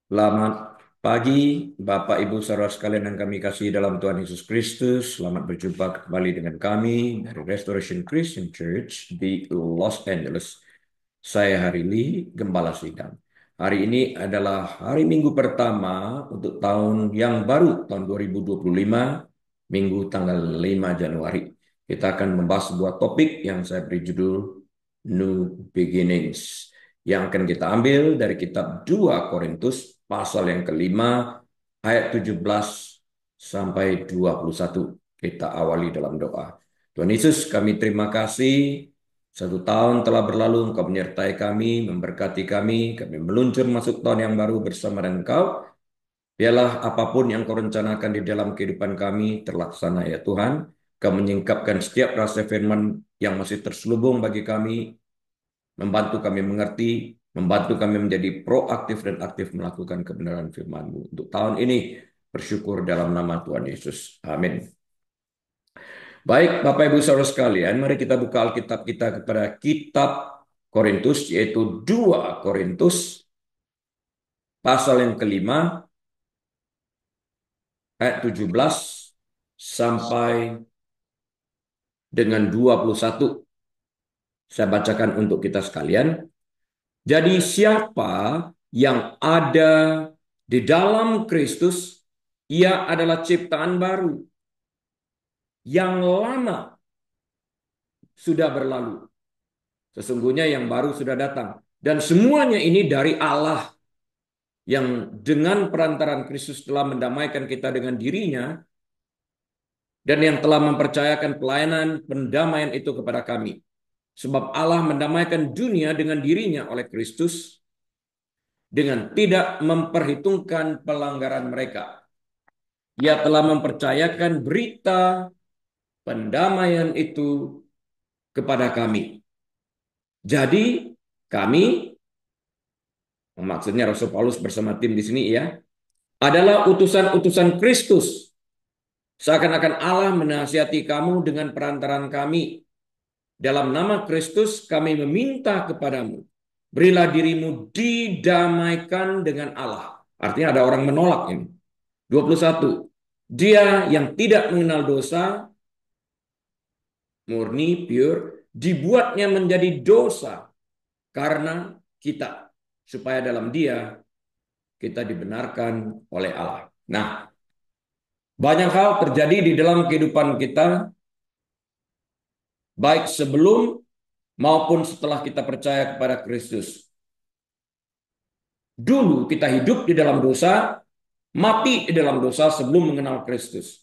Selamat pagi, Bapak Ibu saudara sekalian yang kami kasih dalam Tuhan Yesus Kristus. Selamat berjumpa kembali dengan kami dari Restoration Christian Church di Los Angeles. Saya Hari Lee, Gembala Sidang. Hari ini adalah hari Minggu pertama untuk tahun yang baru, tahun 2025, Minggu tanggal 5 Januari. Kita akan membahas sebuah topik yang saya beri judul New Beginnings, yang akan kita ambil dari kitab 2 Korintus pasal yang kelima ayat 17 sampai 21. Kita awali dalam doa. Tuhan Yesus, kami terima kasih. 1 tahun telah berlalu, Engkau menyertai kami, memberkati kami meluncur masuk tahun yang baru bersama dengan Engkau. Biarlah apapun yang Kau rencanakan di dalam kehidupan kami terlaksana ya Tuhan. Kau menyingkapkan setiap rasa firman yang masih terselubung bagi kami, membantu kami mengerti, membantu kami menjadi proaktif dan aktif melakukan kebenaran firman-Mu. Untuk tahun ini bersyukur dalam nama Tuhan Yesus. Amin. Baik, Bapak Ibu Saudara sekalian, mari kita buka Alkitab kita kepada kitab Korintus, yaitu 2 Korintus, pasal yang kelima, ayat 17 sampai dengan 21. Saya bacakan untuk kita sekalian. Jadi siapa yang ada di dalam Kristus, ia adalah ciptaan baru. Yang lama sudah berlalu. Sesungguhnya yang baru sudah datang. Dan semuanya ini dari Allah yang dengan perantaran Kristus telah mendamaikan kita dengan dirinya dan yang telah mempercayakan pelayanan pendamaian itu kepada kami. Sebab Allah mendamaikan dunia dengan dirinya oleh Kristus dengan tidak memperhitungkan pelanggaran mereka. Ia telah mempercayakan berita pendamaian itu kepada kami. Jadi kami, maksudnya Rasul Paulus bersama tim di sini ya, adalah utusan-utusan Kristus. Seakan-akan Allah menasihati kamu dengan perantaran kami. Dalam nama Kristus kami meminta kepadamu, berilah dirimu didamaikan dengan Allah. Artinya ada orang menolak ini. 21. Dia yang tidak mengenal dosa, murni, pure, dibuatnya menjadi dosa karena kita. Supaya dalam dia kita dibenarkan oleh Allah. Nah, banyak hal terjadi di dalam kehidupan kita, baik sebelum maupun setelah kita percaya kepada Kristus. Dulu kita hidup di dalam dosa, mati di dalam dosa sebelum mengenal Kristus.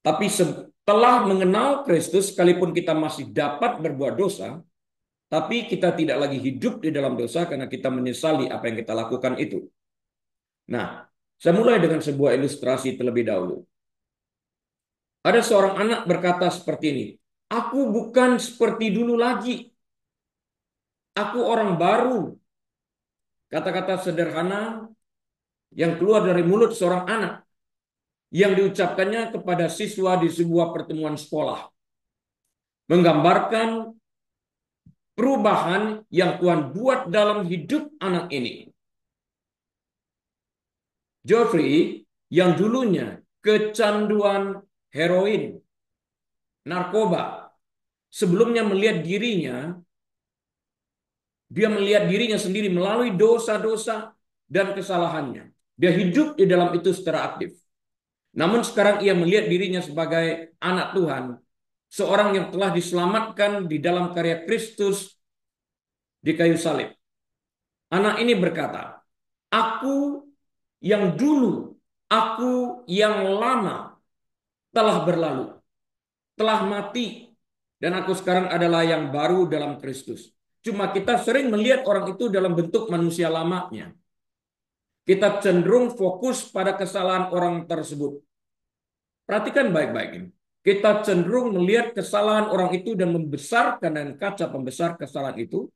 Tapi setelah mengenal Kristus, sekalipun kita masih dapat berbuat dosa, tapi kita tidak lagi hidup di dalam dosa karena kita menyesali apa yang kita lakukan itu. Nah, saya mulai dengan sebuah ilustrasi terlebih dahulu. Ada seorang anak berkata seperti ini, aku bukan seperti dulu lagi. Aku orang baru. Kata-kata sederhana yang keluar dari mulut seorang anak yang diucapkannya kepada siswa di sebuah pertemuan sekolah. Menggambarkan perubahan yang Tuhan buat dalam hidup anak ini. Geoffrey yang dulunya kecanduan heroin, narkoba, sebelumnya melihat dirinya, dia melihat dirinya sendiri melalui dosa-dosa dan kesalahannya. Dia hidup di dalam itu secara aktif. Namun sekarang ia melihat dirinya sebagai anak Tuhan, seorang yang telah diselamatkan di dalam karya Kristus di kayu salib. Anak ini berkata, aku yang dulu, aku yang lama telah berlalu, telah mati, dan aku sekarang adalah yang baru dalam Kristus. Cuma kita sering melihat orang itu dalam bentuk manusia lamanya. Kita cenderung fokus pada kesalahan orang tersebut. Perhatikan baik-baik ini. Kita cenderung melihat kesalahan orang itu dan membesarkan dan kaca pembesar kesalahan itu,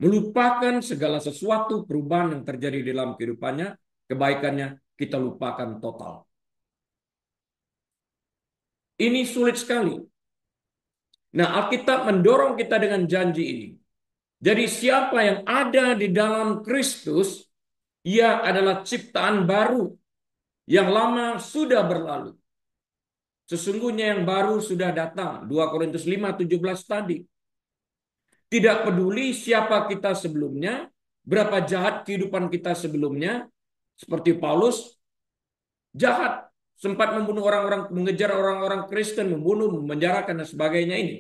melupakan segala sesuatu perubahan yang terjadi dalam kehidupannya, kebaikannya, kita lupakan total. Ini sulit sekali. Nah, Alkitab mendorong kita dengan janji ini. Jadi siapa yang ada di dalam Kristus, Ia adalah ciptaan baru, yang lama sudah berlalu. Sesungguhnya yang baru sudah datang. 2 Korintus 5:17 tadi. Tidak peduli siapa kita sebelumnya, berapa jahat kehidupan kita sebelumnya, seperti Paulus, jahat, sempat membunuh orang-orang, mengejar orang-orang Kristen, membunuh, memenjarakan dan sebagainya ini.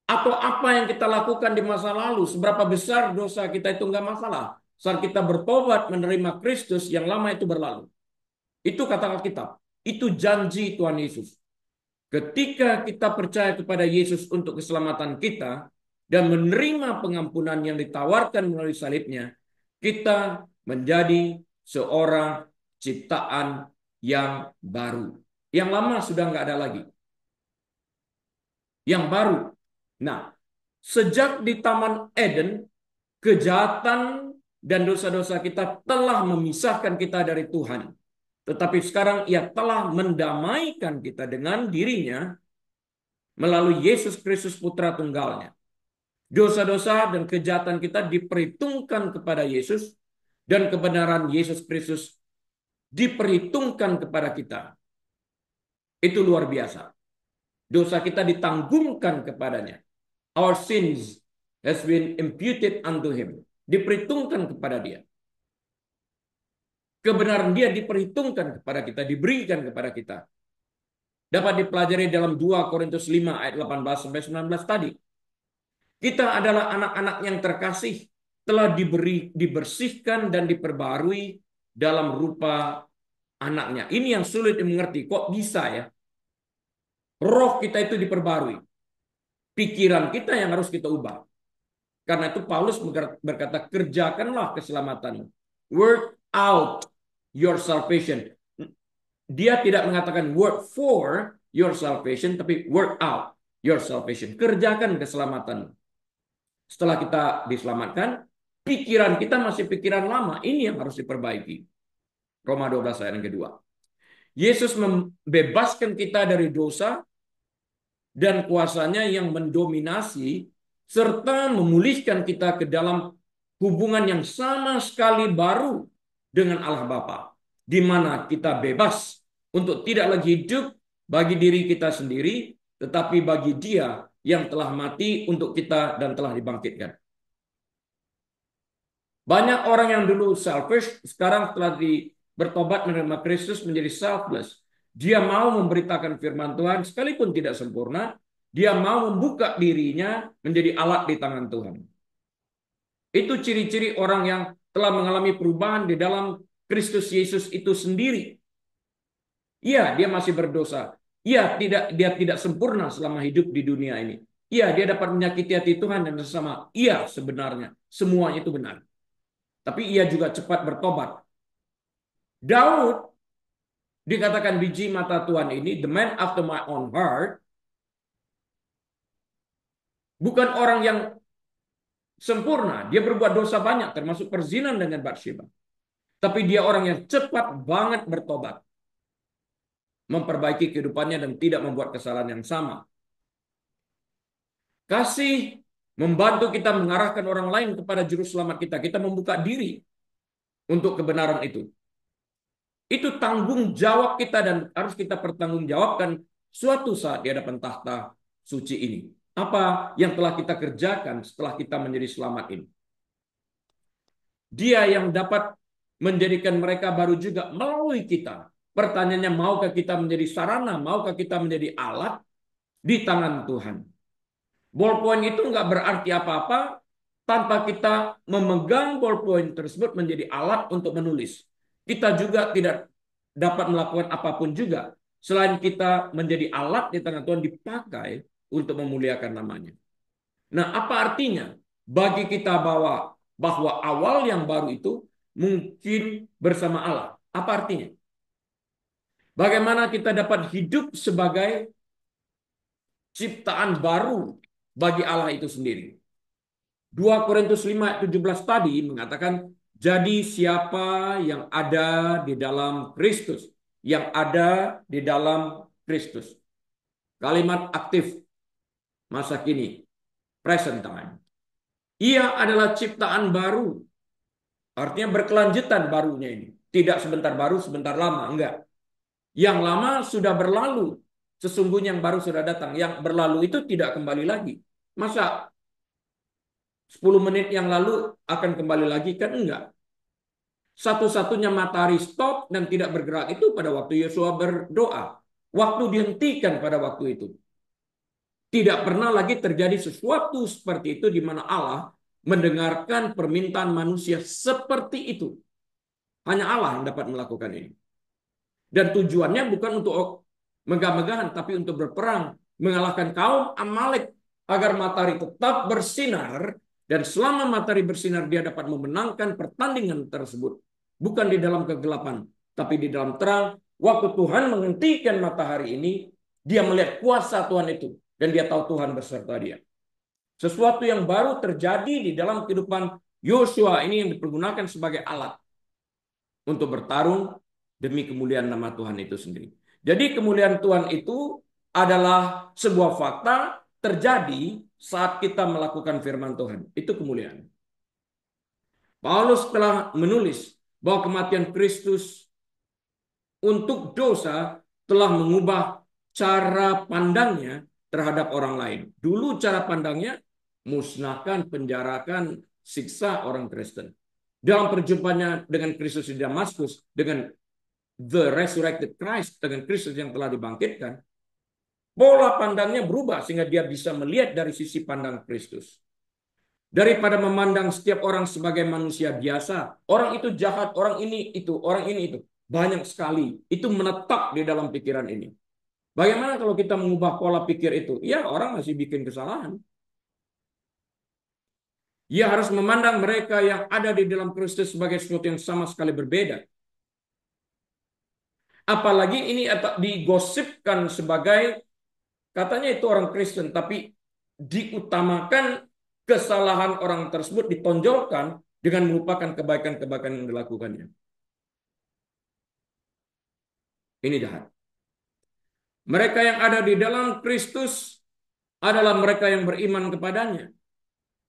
Atau apa yang kita lakukan di masa lalu, seberapa besar dosa kita itu enggak masalah. Saat kita bertobat menerima Kristus, yang lama itu berlalu. Itu kata Alkitab. Itu janji Tuhan Yesus. Ketika kita percaya kepada Yesus untuk keselamatan kita dan menerima pengampunan yang ditawarkan melalui salibnya, kita menjadi seorang ciptaan yang baru. Yang lama sudah nggak ada lagi. Yang baru. Nah, sejak di Taman Eden, kejahatan dan dosa-dosa kita telah memisahkan kita dari Tuhan. Tetapi sekarang ia telah mendamaikan kita dengan dirinya melalui Yesus Kristus Putra Tunggalnya. Dosa-dosa dan kejahatan kita diperhitungkan kepada Yesus dan kebenaran Yesus Kristus diperhitungkan kepada kita. Itu luar biasa. Dosa kita ditanggungkan kepadanya. Our sins has been imputed unto him. Diperhitungkan kepada dia. Kebenaran dia diperhitungkan kepada kita, diberikan kepada kita. Dapat dipelajari dalam 2 Korintus 5 ayat 18-19 tadi. Kita adalah anak-anak yang terkasih, telah dibersihkan dan diperbarui dalam rupa anaknya. Ini yang sulit dimengerti. Kok bisa ya? Roh kita itu diperbarui. Pikiran kita yang harus kita ubah. Karena itu Paulus berkata, kerjakanlah keselamatanmu. Work out your salvation. Dia tidak mengatakan work for your salvation, tapi work out your salvation. Kerjakan keselamatanmu. Setelah kita diselamatkan, pikiran kita masih pikiran lama. Ini yang harus diperbaiki. Roma 12 ayat yang kedua. Yesus membebaskan kita dari dosa dan kuasanya yang mendominasi, serta memulihkan kita ke dalam hubungan yang sama sekali baru dengan Allah Bapa, di mana kita bebas untuk tidak lagi hidup bagi diri kita sendiri, tetapi bagi Dia yang telah mati untuk kita dan telah dibangkitkan. Banyak orang yang dulu selfish, sekarang setelah bertobat menerima Kristus menjadi selfless. Dia mau memberitakan firman Tuhan sekalipun tidak sempurna. Dia mau membuka dirinya menjadi alat di tangan Tuhan. Itu ciri-ciri orang yang telah mengalami perubahan di dalam Kristus Yesus itu sendiri. Iya, dia masih berdosa. Iya, dia tidak sempurna selama hidup di dunia ini. Iya, dia dapat menyakiti hati Tuhan dan sesama. Iya, sebenarnya semuanya itu benar. Tapi ia juga cepat bertobat. Daud dikatakan biji mata Tuhan ini, the man after my own heart, bukan orang yang sempurna. Dia berbuat dosa banyak, termasuk perzinahan dengan Batsheba. Tapi dia orang yang cepat banget bertobat. Memperbaiki kehidupannya dan tidak membuat kesalahan yang sama. Kasih membantu kita mengarahkan orang lain kepada juru selamat kita. Kita membuka diri untuk kebenaran itu. Itu tanggung jawab kita dan harus kita pertanggungjawabkan suatu saat di hadapan tahta suci ini. Apa yang telah kita kerjakan setelah kita menjadi selamat ini? Dia yang dapat menjadikan mereka baru juga melalui kita. Pertanyaannya, maukah kita menjadi sarana, maukah kita menjadi alat di tangan Tuhan? Ballpoint itu nggak berarti apa-apa tanpa kita memegang ballpoint tersebut menjadi alat untuk menulis. Kita juga tidak dapat melakukan apapun juga selain kita menjadi alat di tangan Tuhan dipakai untuk memuliakan namanya. Nah, apa artinya bagi kita bahwa awal yang baru itu mungkin bersama Allah? Apa artinya? Bagaimana kita dapat hidup sebagai ciptaan baru bagi Allah itu sendiri? 2 Korintus 5:17 tadi mengatakan, jadi siapa yang ada di dalam Kristus, yang ada di dalam Kristus. Kalimat aktif masa kini, present time. Ia adalah ciptaan baru. Artinya berkelanjutan barunya ini. Tidak sebentar baru, sebentar lama. Enggak. Yang lama sudah berlalu. Sesungguhnya yang baru sudah datang. Yang berlalu itu tidak kembali lagi. Masa 10 menit yang lalu akan kembali lagi? Kan enggak. Satu-satunya matahari stop dan tidak bergerak itu pada waktu Yosua berdoa. Waktu dihentikan pada waktu itu. Tidak pernah lagi terjadi sesuatu seperti itu di mana Allah mendengarkan permintaan manusia seperti itu. Hanya Allah yang dapat melakukan ini. Dan tujuannya bukan untuk megah-megahan, tapi untuk berperang, mengalahkan kaum Amalek agar matahari tetap bersinar, dan selama matahari bersinar dia dapat memenangkan pertandingan tersebut. Bukan di dalam kegelapan, tapi di dalam terang. Waktu Tuhan menghentikan matahari ini, dia melihat kuasa Tuhan itu, dan dia tahu Tuhan beserta dia. Sesuatu yang baru terjadi di dalam kehidupan Yosua ini yang dipergunakan sebagai alat untuk bertarung demi kemuliaan nama Tuhan itu sendiri. Jadi kemuliaan Tuhan itu adalah sebuah fakta terjadi saat kita melakukan firman Tuhan. Itu kemuliaan. Paulus telah menulis bahwa kematian Kristus untuk dosa telah mengubah cara pandangnya terhadap orang lain. Dulu cara pandangnya musnahkan, penjarakan, siksa orang Kristen. Dalam perjumpaannya dengan Kristus di Damaskus, dengan the resurrected Christ, dengan Kristus yang telah dibangkitkan, pola pandangnya berubah sehingga dia bisa melihat dari sisi pandang Kristus. Daripada memandang setiap orang sebagai manusia biasa, orang itu jahat, orang ini itu, orang ini itu. Banyak sekali. Itu menetap di dalam pikiran ini. Bagaimana kalau kita mengubah pola pikir itu? Ya, orang masih bikin kesalahan. Ia harus memandang mereka yang ada di dalam Kristus sebagai sesuatu yang sama sekali berbeda. Apalagi ini digosipkan sebagai, katanya itu orang Kristen, tapi diutamakan kesalahan orang tersebut ditonjolkan dengan melupakan kebaikan-kebaikan yang dilakukannya. Ini jahat. Mereka yang ada di dalam Kristus adalah mereka yang beriman kepadanya.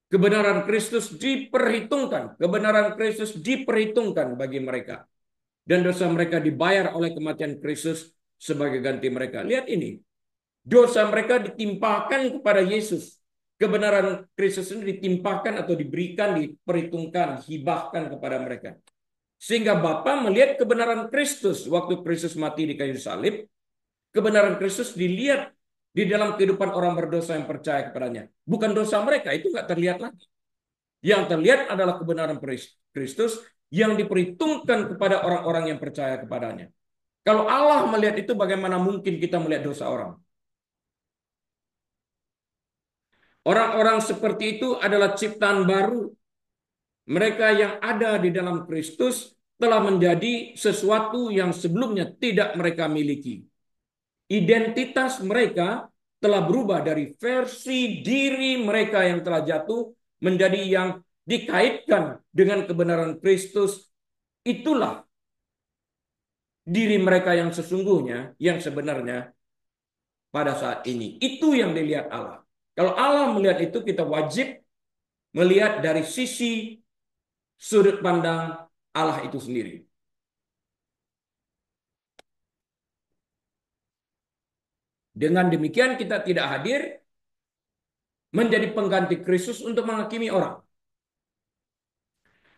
Kebenaran Kristus diperhitungkan. Kebenaran Kristus diperhitungkan bagi mereka. Dan dosa mereka dibayar oleh kematian Kristus sebagai ganti mereka. Lihat ini. Dosa mereka ditimpakan kepada Yesus. Kebenaran Kristus ini ditimpakan atau diberikan, diperhitungkan, hibahkan kepada mereka. Sehingga Bapa melihat kebenaran Kristus waktu Kristus mati di kayu salib. Kebenaran Kristus dilihat di dalam kehidupan orang berdosa yang percaya kepadanya. Bukan dosa mereka, itu nggak terlihat lagi. Yang terlihat adalah kebenaran Kristus yang diperhitungkan kepada orang-orang yang percaya kepadanya. Kalau Allah melihat itu, bagaimana mungkin kita melihat dosa orang? Orang-orang seperti itu adalah ciptaan baru. Mereka yang ada di dalam Kristus telah menjadi sesuatu yang sebelumnya tidak mereka miliki. Identitas mereka telah berubah dari versi diri mereka yang telah jatuh menjadi yang dikaitkan dengan kebenaran Kristus. Itulah diri mereka yang sesungguhnya, yang sebenarnya pada saat ini. Itu yang dilihat Allah. Kalau Allah melihat itu, kita wajib melihat dari sisi sudut pandang Allah itu sendiri. Dengan demikian kita tidak hadir menjadi pengganti Kristus untuk menghakimi orang.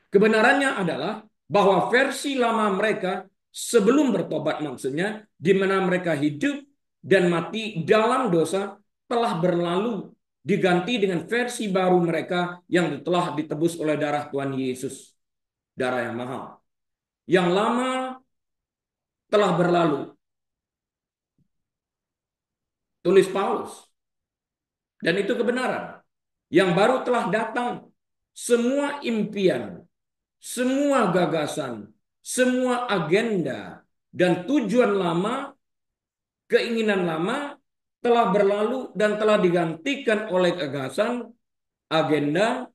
Kebenarannya adalah bahwa versi lama mereka sebelum bertobat, maksudnya di mana mereka hidup dan mati dalam dosa, telah berlalu, diganti dengan versi baru mereka yang telah ditebus oleh darah Tuhan Yesus, darah yang mahal. Yang lama telah berlalu, tulis Paulus, dan itu kebenaran. Yang baru telah datang. Semua impian, semua gagasan, semua agenda, dan tujuan lama, keinginan lama telah berlalu dan telah digantikan oleh gagasan, agenda,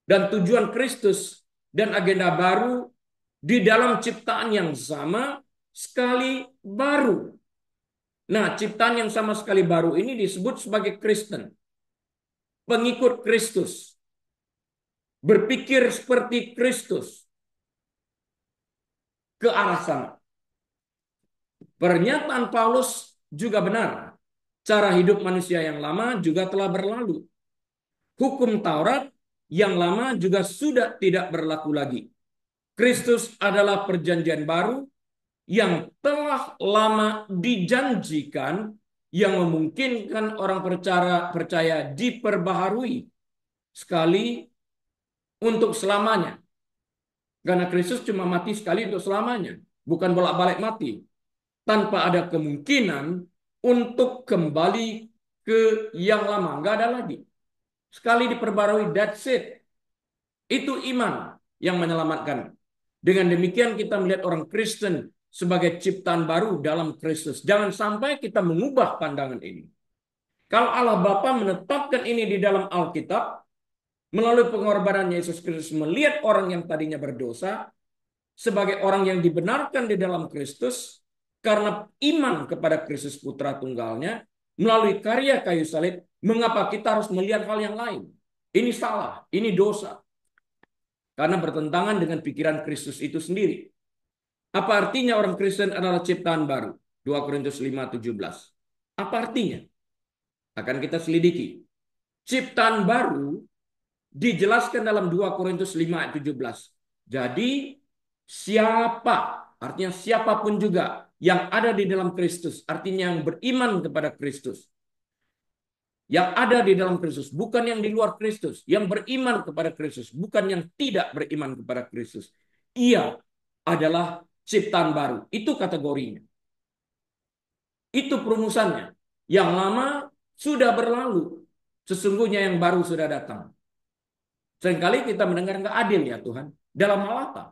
dan tujuan Kristus dan agenda baru di dalam ciptaan yang sama sekali baru. Nah, ciptaan yang sama sekali baru ini disebut sebagai Kristen, pengikut Kristus. berpikir seperti Kristus ke arah sana. Pernyataan Paulus juga benar. Cara hidup manusia yang lama juga telah berlalu. Hukum Taurat yang lama juga sudah tidak berlaku lagi. Kristus adalah perjanjian baru yang telah lama dijanjikan, yang memungkinkan orang percaya diperbaharui sekali untuk selamanya. Karena Kristus cuma mati sekali untuk selamanya, bukan bolak-balik mati. Tanpa ada kemungkinan untuk kembali ke yang lama. Nggak ada lagi. Sekali diperbarui, that's it. Itu iman yang menyelamatkan. Dengan demikian kita melihat orang Kristen sebagai ciptaan baru dalam Kristus. Jangan sampai kita mengubah pandangan ini. Kalau Allah Bapa menetapkan ini di dalam Alkitab, melalui pengorbanan Yesus Kristus, melihat orang yang tadinya berdosa sebagai orang yang dibenarkan di dalam Kristus karena iman kepada Kristus Putra Tunggalnya melalui karya kayu salib, mengapa kita harus melihat hal yang lain? Ini salah, ini dosa. Karena bertentangan dengan pikiran Kristus itu sendiri. Apa artinya orang Kristen adalah ciptaan baru? 2 Korintus 5:17. Apa artinya? Akan kita selidiki. Ciptaan baru dijelaskan dalam 2 Korintus 5:17. Jadi siapa, artinya siapapun juga yang ada di dalam Kristus, artinya yang beriman kepada Kristus, yang ada di dalam Kristus, bukan yang di luar Kristus, yang beriman kepada Kristus, bukan yang tidak beriman kepada Kristus. Ia adalah ciptaan baru. Itu kategorinya. Itu perumusannya. Yang lama sudah berlalu. Sesungguhnya yang baru sudah datang. Seringkali kita mendengar nggak adil ya Tuhan. Dalam hal apa?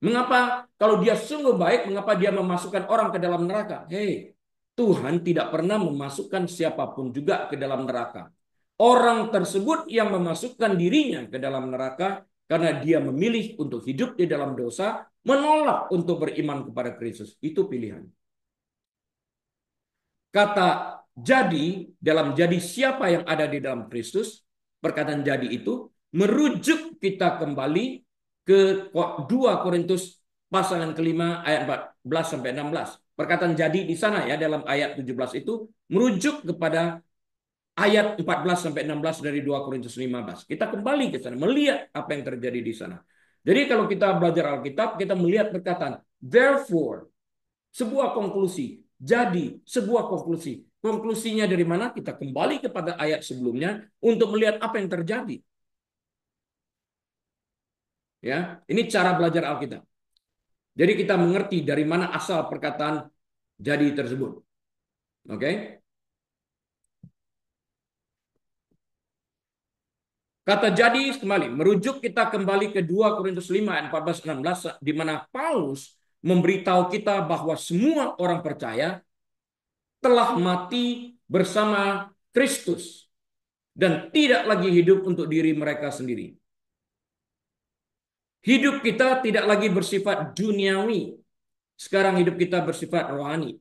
Mengapa kalau dia sungguh baik, mengapa dia memasukkan orang ke dalam neraka? Hei, Tuhan tidak pernah memasukkan siapapun juga ke dalam neraka. Orang tersebut yang memasukkan dirinya ke dalam neraka karena dia memilih untuk hidup di dalam dosa, menolak untuk beriman kepada Kristus. Itu pilihan. Kata jadi dalam jadi siapa yang ada di dalam Kristus, perkataan jadi itu merujuk kita kembali ke 2 Korintus pasangan kelima ayat 14 sampai 16. Perkataan jadi di sana ya dalam ayat 17 itu merujuk kepada ayat 14 sampai 16 dari 2 Korintus 15. Kita kembali ke sana melihat apa yang terjadi di sana. Jadi kalau kita belajar Alkitab, kita melihat perkataan therefore, sebuah konklusi. Jadi sebuah konklusi. Konklusinya dari mana? Kita kembali kepada ayat sebelumnya untuk melihat apa yang terjadi. Ya, ini cara belajar Alkitab. Jadi kita mengerti dari mana asal perkataan jadi tersebut. Oke? Kata jadi kembali merujuk kita kembali ke 2 Korintus 5 ayat 14-16 di mana Paulus memberitahu kita bahwa semua orang percaya telah mati bersama Kristus dan tidak lagi hidup untuk diri mereka sendiri. Hidup kita tidak lagi bersifat duniawi. Sekarang hidup kita bersifat rohani.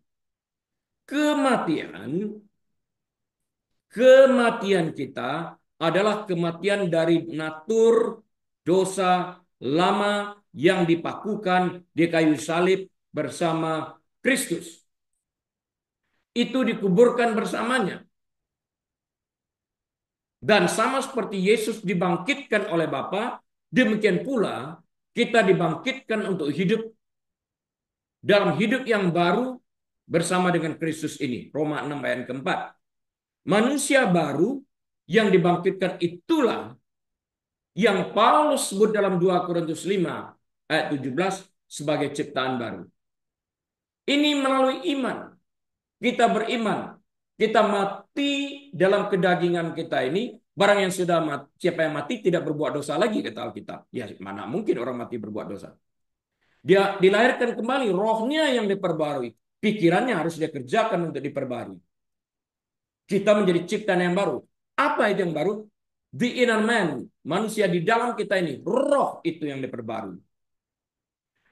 Kematian kita adalah kematian dari natur dosa lama yang dipakukan di kayu salib bersama Kristus. Itu dikuburkan bersamanya. Dan sama seperti Yesus dibangkitkan oleh Bapa, demikian pula kita dibangkitkan untuk hidup dalam hidup yang baru bersama dengan Kristus ini. Roma 6 ayat keempat. Manusia baru yang dibangkitkan itulah yang Paulus sebut dalam 2 Korintus 5 ayat 17 sebagai ciptaan baru. Ini melalui iman. Kita beriman. Kita mati dalam kedagingan kita ini. Barang yang sudah mati, siapa yang mati tidak berbuat dosa lagi, kata Alkitab. Ya, mana mungkin orang mati berbuat dosa. Dia dilahirkan kembali, rohnya yang diperbarui. Pikirannya harus dia kerjakan untuk diperbarui. Kita menjadi ciptaan yang baru. Apa itu yang baru? The inner man. Manusia di dalam kita ini. Roh itu yang diperbarui.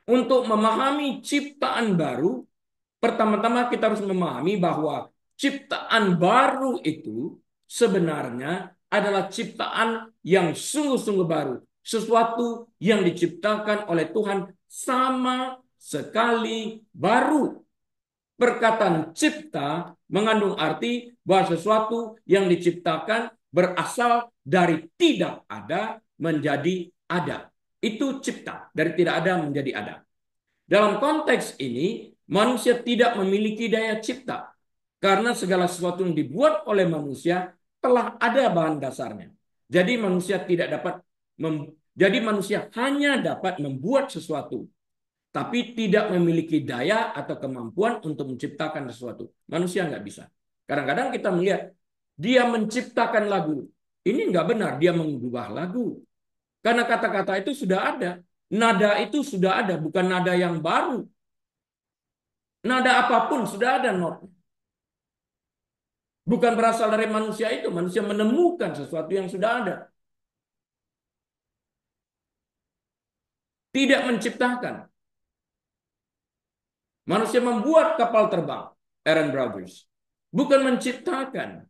Untuk memahami ciptaan baru, pertama-tama kita harus memahami bahwa ciptaan baru itu sebenarnya adalah ciptaan yang sungguh-sungguh baru. Sesuatu yang diciptakan oleh Tuhan sama sekali baru. Perkataan cipta mengandung arti bahwa sesuatu yang diciptakan berasal dari tidak ada menjadi ada. Itu cipta, dari tidak ada menjadi ada. Dalam konteks ini, manusia tidak memiliki daya cipta. Karena segala sesuatu yang dibuat oleh manusia telah ada bahan dasarnya. Jadi manusia tidak dapat jadi manusia hanya dapat membuat sesuatu, tapi tidak memiliki daya atau kemampuan untuk menciptakan sesuatu. Manusia nggak bisa. Kadang-kadang kita melihat dia menciptakan lagu. Ini nggak benar, dia mengubah lagu. Karena kata-kata itu sudah ada. Nada itu sudah ada, bukan nada yang baru. Nada apapun sudah ada notnya. Bukan berasal dari manusia itu. Manusia menemukan sesuatu yang sudah ada. Tidak menciptakan. Manusia membuat kapal terbang. Aaron Brothers. Bukan menciptakan.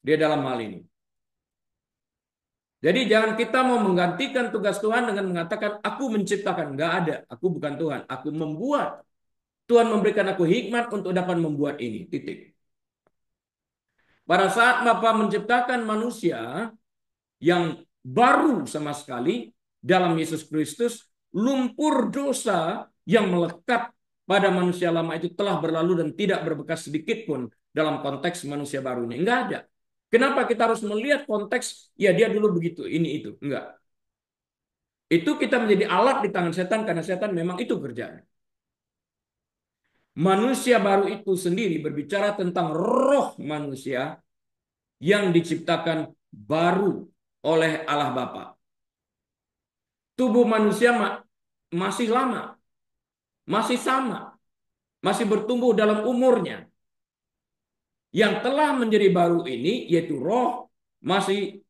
Dia dalam hal ini. Jadi jangan kita mau menggantikan tugas Tuhan dengan mengatakan, aku menciptakan. Nggak ada. Aku bukan Tuhan. Aku membuat. Tuhan memberikan aku hikmat untuk dapat membuat ini. Titik. Pada saat Bapa menciptakan manusia yang baru sama sekali dalam Yesus Kristus, lumpur dosa yang melekat pada manusia lama itu telah berlalu dan tidak berbekas sedikit pun dalam konteks manusia baru ini. Enggak ada. Kenapa kita harus melihat konteks, ya dia dulu begitu, ini itu. Enggak. Itu kita menjadi alat di tangan setan karena setan memang itu kerjanya. Manusia baru itu sendiri berbicara tentang roh manusia yang diciptakan baru oleh Allah Bapa. Tubuh manusia masih lama, masih sama, masih bertumbuh dalam umurnya. Yang telah menjadi baru ini, yaitu roh, masih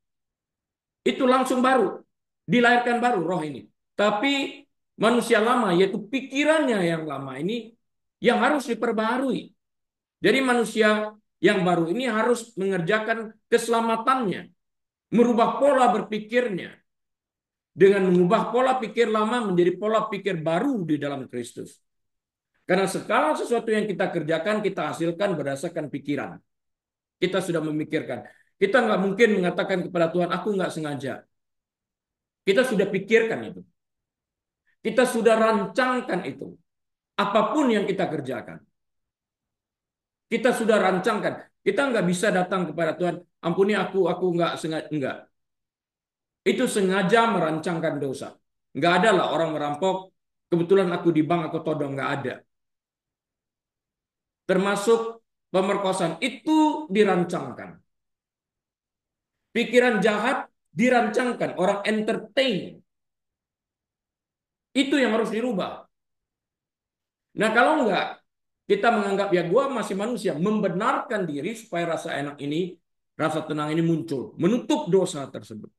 itu langsung baru, dilahirkan baru roh ini. Tapi manusia lama, yaitu pikirannya yang lama ini, yang harus diperbarui. Jadi manusia yang baru ini harus mengerjakan keselamatannya, merubah pola berpikirnya, dengan mengubah pola pikir lama menjadi pola pikir baru di dalam Kristus. Karena segala sesuatu yang kita kerjakan, kita hasilkan berdasarkan pikiran. Kita sudah memikirkan. Kita nggak mungkin mengatakan kepada Tuhan, aku nggak sengaja. Kita sudah pikirkan itu. Kita sudah rancangkan itu. Apapun yang kita kerjakan. Kita sudah rancangkan. Kita nggak bisa datang kepada Tuhan, ampuni aku nggak sengaja. Enggak. Itu sengaja merancangkan dosa. Nggak ada lah orang merampok, kebetulan aku di bank, aku todong. Nggak ada. Termasuk pemerkosaan. Itu dirancangkan. Pikiran jahat dirancangkan. Orang entertain. Itu yang harus dirubah. Nah kalau enggak, kita menganggap ya gue masih manusia. Membenarkan diri supaya rasa enak ini, rasa tenang ini muncul. Menutup dosa tersebut.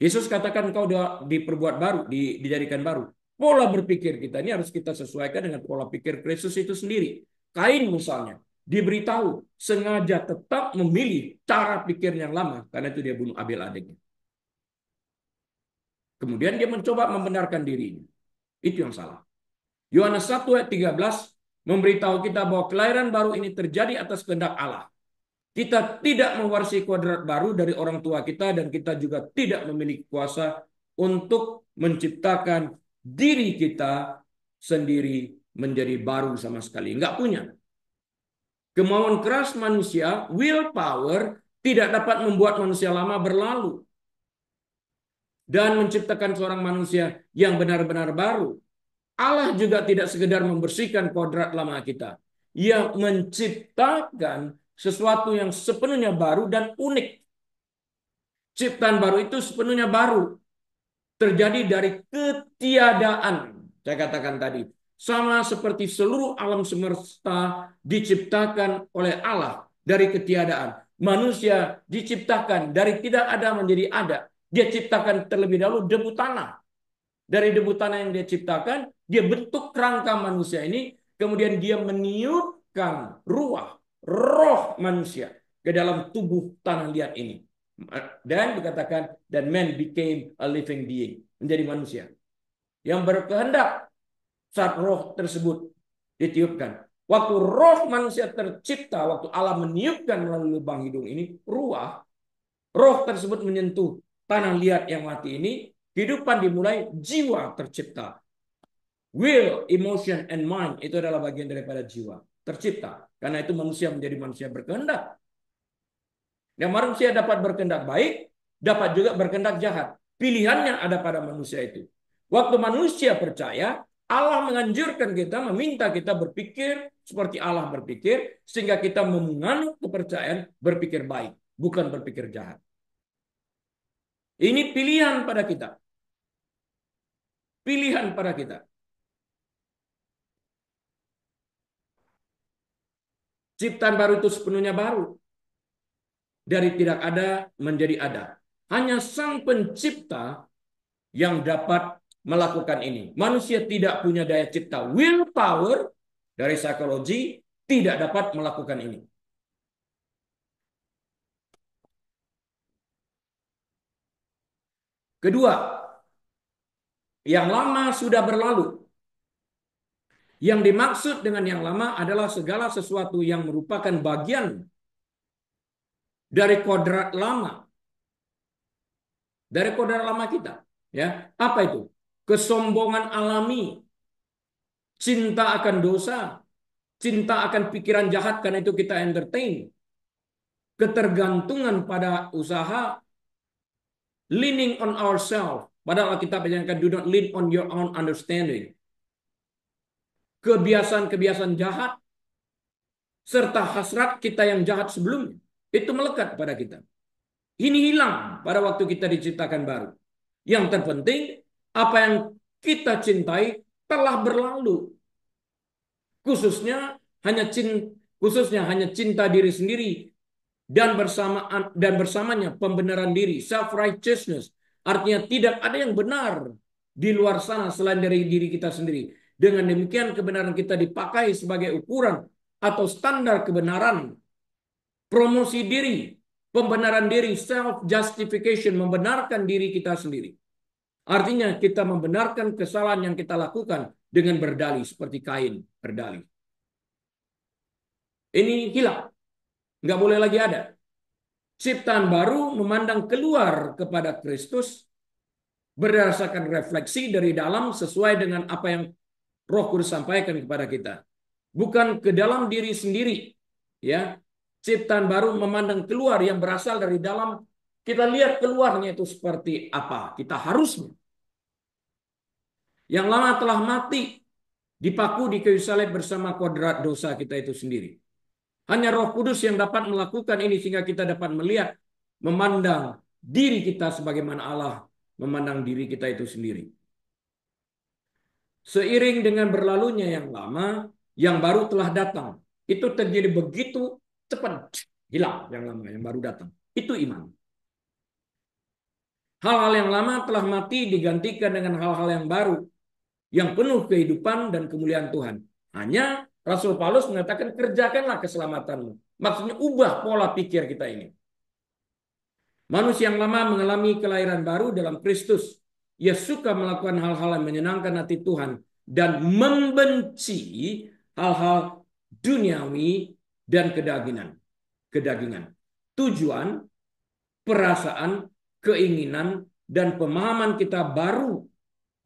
Yesus katakan kau diperbuat baru, dijadikan baru. Pola berpikir kita ini harus kita sesuaikan dengan pola pikir Kristus itu sendiri. Kain misalnya, diberitahu sengaja tetap memilih cara pikir yang lama, karena itu dia bunuh Abel adiknya. Kemudian dia mencoba membenarkan dirinya. Itu yang salah. Yohanes 1 ayat 13 memberitahu kita bahwa kelahiran baru ini terjadi atas kehendak Allah. Kita tidak mewarisi kodrat baru dari orang tua kita dan kita juga tidak memiliki kuasa untuk menciptakan diri kita sendiri menjadi baru sama sekali. Enggak punya. Kemauan keras manusia, willpower, tidak dapat membuat manusia lama berlalu dan menciptakan seorang manusia yang benar-benar baru. Allah juga tidak sekedar membersihkan kodrat lama kita. Ia menciptakan sesuatu yang sepenuhnya baru dan unik. Ciptaan baru itu sepenuhnya baru. Terjadi dari ketiadaan. Saya katakan tadi. Sama seperti seluruh alam semesta diciptakan oleh Allah dari ketiadaan. Manusia diciptakan dari tidak ada menjadi ada. Dia ciptakan terlebih dahulu debu tanah. Dari debu tanah yang dia ciptakan, dia bentuk kerangka manusia ini, kemudian dia meniupkan roh manusia ke dalam tubuh tanah liat ini. Dan dikatakan, dan man became a living being. Menjadi manusia. Yang berkehendak saat roh tersebut ditiupkan. Waktu roh manusia tercipta, waktu Allah meniupkan melalui lubang hidung ini, ruah, roh tersebut menyentuh tanah liat yang mati ini, kehidupan dimulai, jiwa tercipta. Will, emotion, and mind itu adalah bagian daripada jiwa tercipta. Karena itu manusia menjadi manusia berkehendak. Dan manusia dapat berkehendak baik, dapat juga berkehendak jahat. Pilihannya ada pada manusia itu. Waktu manusia percaya, Allah menganjurkan kita, meminta kita berpikir seperti Allah berpikir, sehingga kita menganut kepercayaan berpikir baik, bukan berpikir jahat. Ini pilihan pada kita. Pilihan pada kita. Ciptaan baru itu sepenuhnya baru. Dari tidak ada menjadi ada. Hanya Sang Pencipta yang dapat melakukan ini. Manusia tidak punya daya cipta. Willpower dari psikologi tidak dapat melakukan ini. Kedua, yang lama sudah berlalu. Yang dimaksud dengan yang lama adalah segala sesuatu yang merupakan bagian dari kodrat lama. Dari kodrat lama kita. Ya, apa itu? Kesombongan alami, cinta akan dosa, cinta akan pikiran jahat karena itu kita entertain, ketergantungan pada usaha, leaning on ourselves. Padahal kita bayangkan do not lean on your own understanding. Kebiasaan-kebiasaan jahat serta hasrat kita yang jahat sebelumnya itu melekat pada kita. Ini hilang pada waktu kita diciptakan baru. Yang terpenting apa yang kita cintai telah berlalu. Khususnya hanya cinta diri sendiri dan bersamanya pembenaran diri, self righteousness. Artinya tidak ada yang benar di luar sana selain dari diri kita sendiri. Dengan demikian kebenaran kita dipakai sebagai ukuran atau standar kebenaran. Promosi diri, pembenaran diri, self justification, membenarkan diri kita sendiri. Artinya kita membenarkan kesalahan yang kita lakukan dengan berdalih seperti Kain berdalih. Ini hilang. Nggak boleh lagi ada. Ciptaan baru memandang keluar kepada Kristus berdasarkan refleksi dari dalam sesuai dengan apa yang Roh Kudus sampaikan kepada kita. Bukan ke dalam diri sendiri. Ya, ciptaan baru memandang keluar yang berasal dari dalam. Kita lihat keluarnya itu seperti apa. Kita harusnya. Yang lama telah mati, dipaku di kayu salib bersama kodrat dosa kita itu sendiri. Hanya Roh Kudus yang dapat melakukan ini sehingga kita dapat melihat, memandang diri kita sebagaimana Allah memandang diri kita itu sendiri. Seiring dengan berlalunya yang lama, yang baru telah datang. Itu terjadi begitu cepat. Hilang yang lama, yang baru datang. Itu iman. Hal-hal yang lama telah mati digantikan dengan hal-hal yang baru. Yang penuh kehidupan dan kemuliaan Tuhan. Hanya Rasul Paulus mengatakan kerjakanlah keselamatanmu. Maksudnya ubah pola pikir kita ini. Manusia yang lama mengalami kelahiran baru dalam Kristus. Ia suka melakukan hal-hal yang menyenangkan hati Tuhan dan membenci hal-hal duniawi dan kedagingan. Tujuan, perasaan, keinginan, dan pemahaman kita baru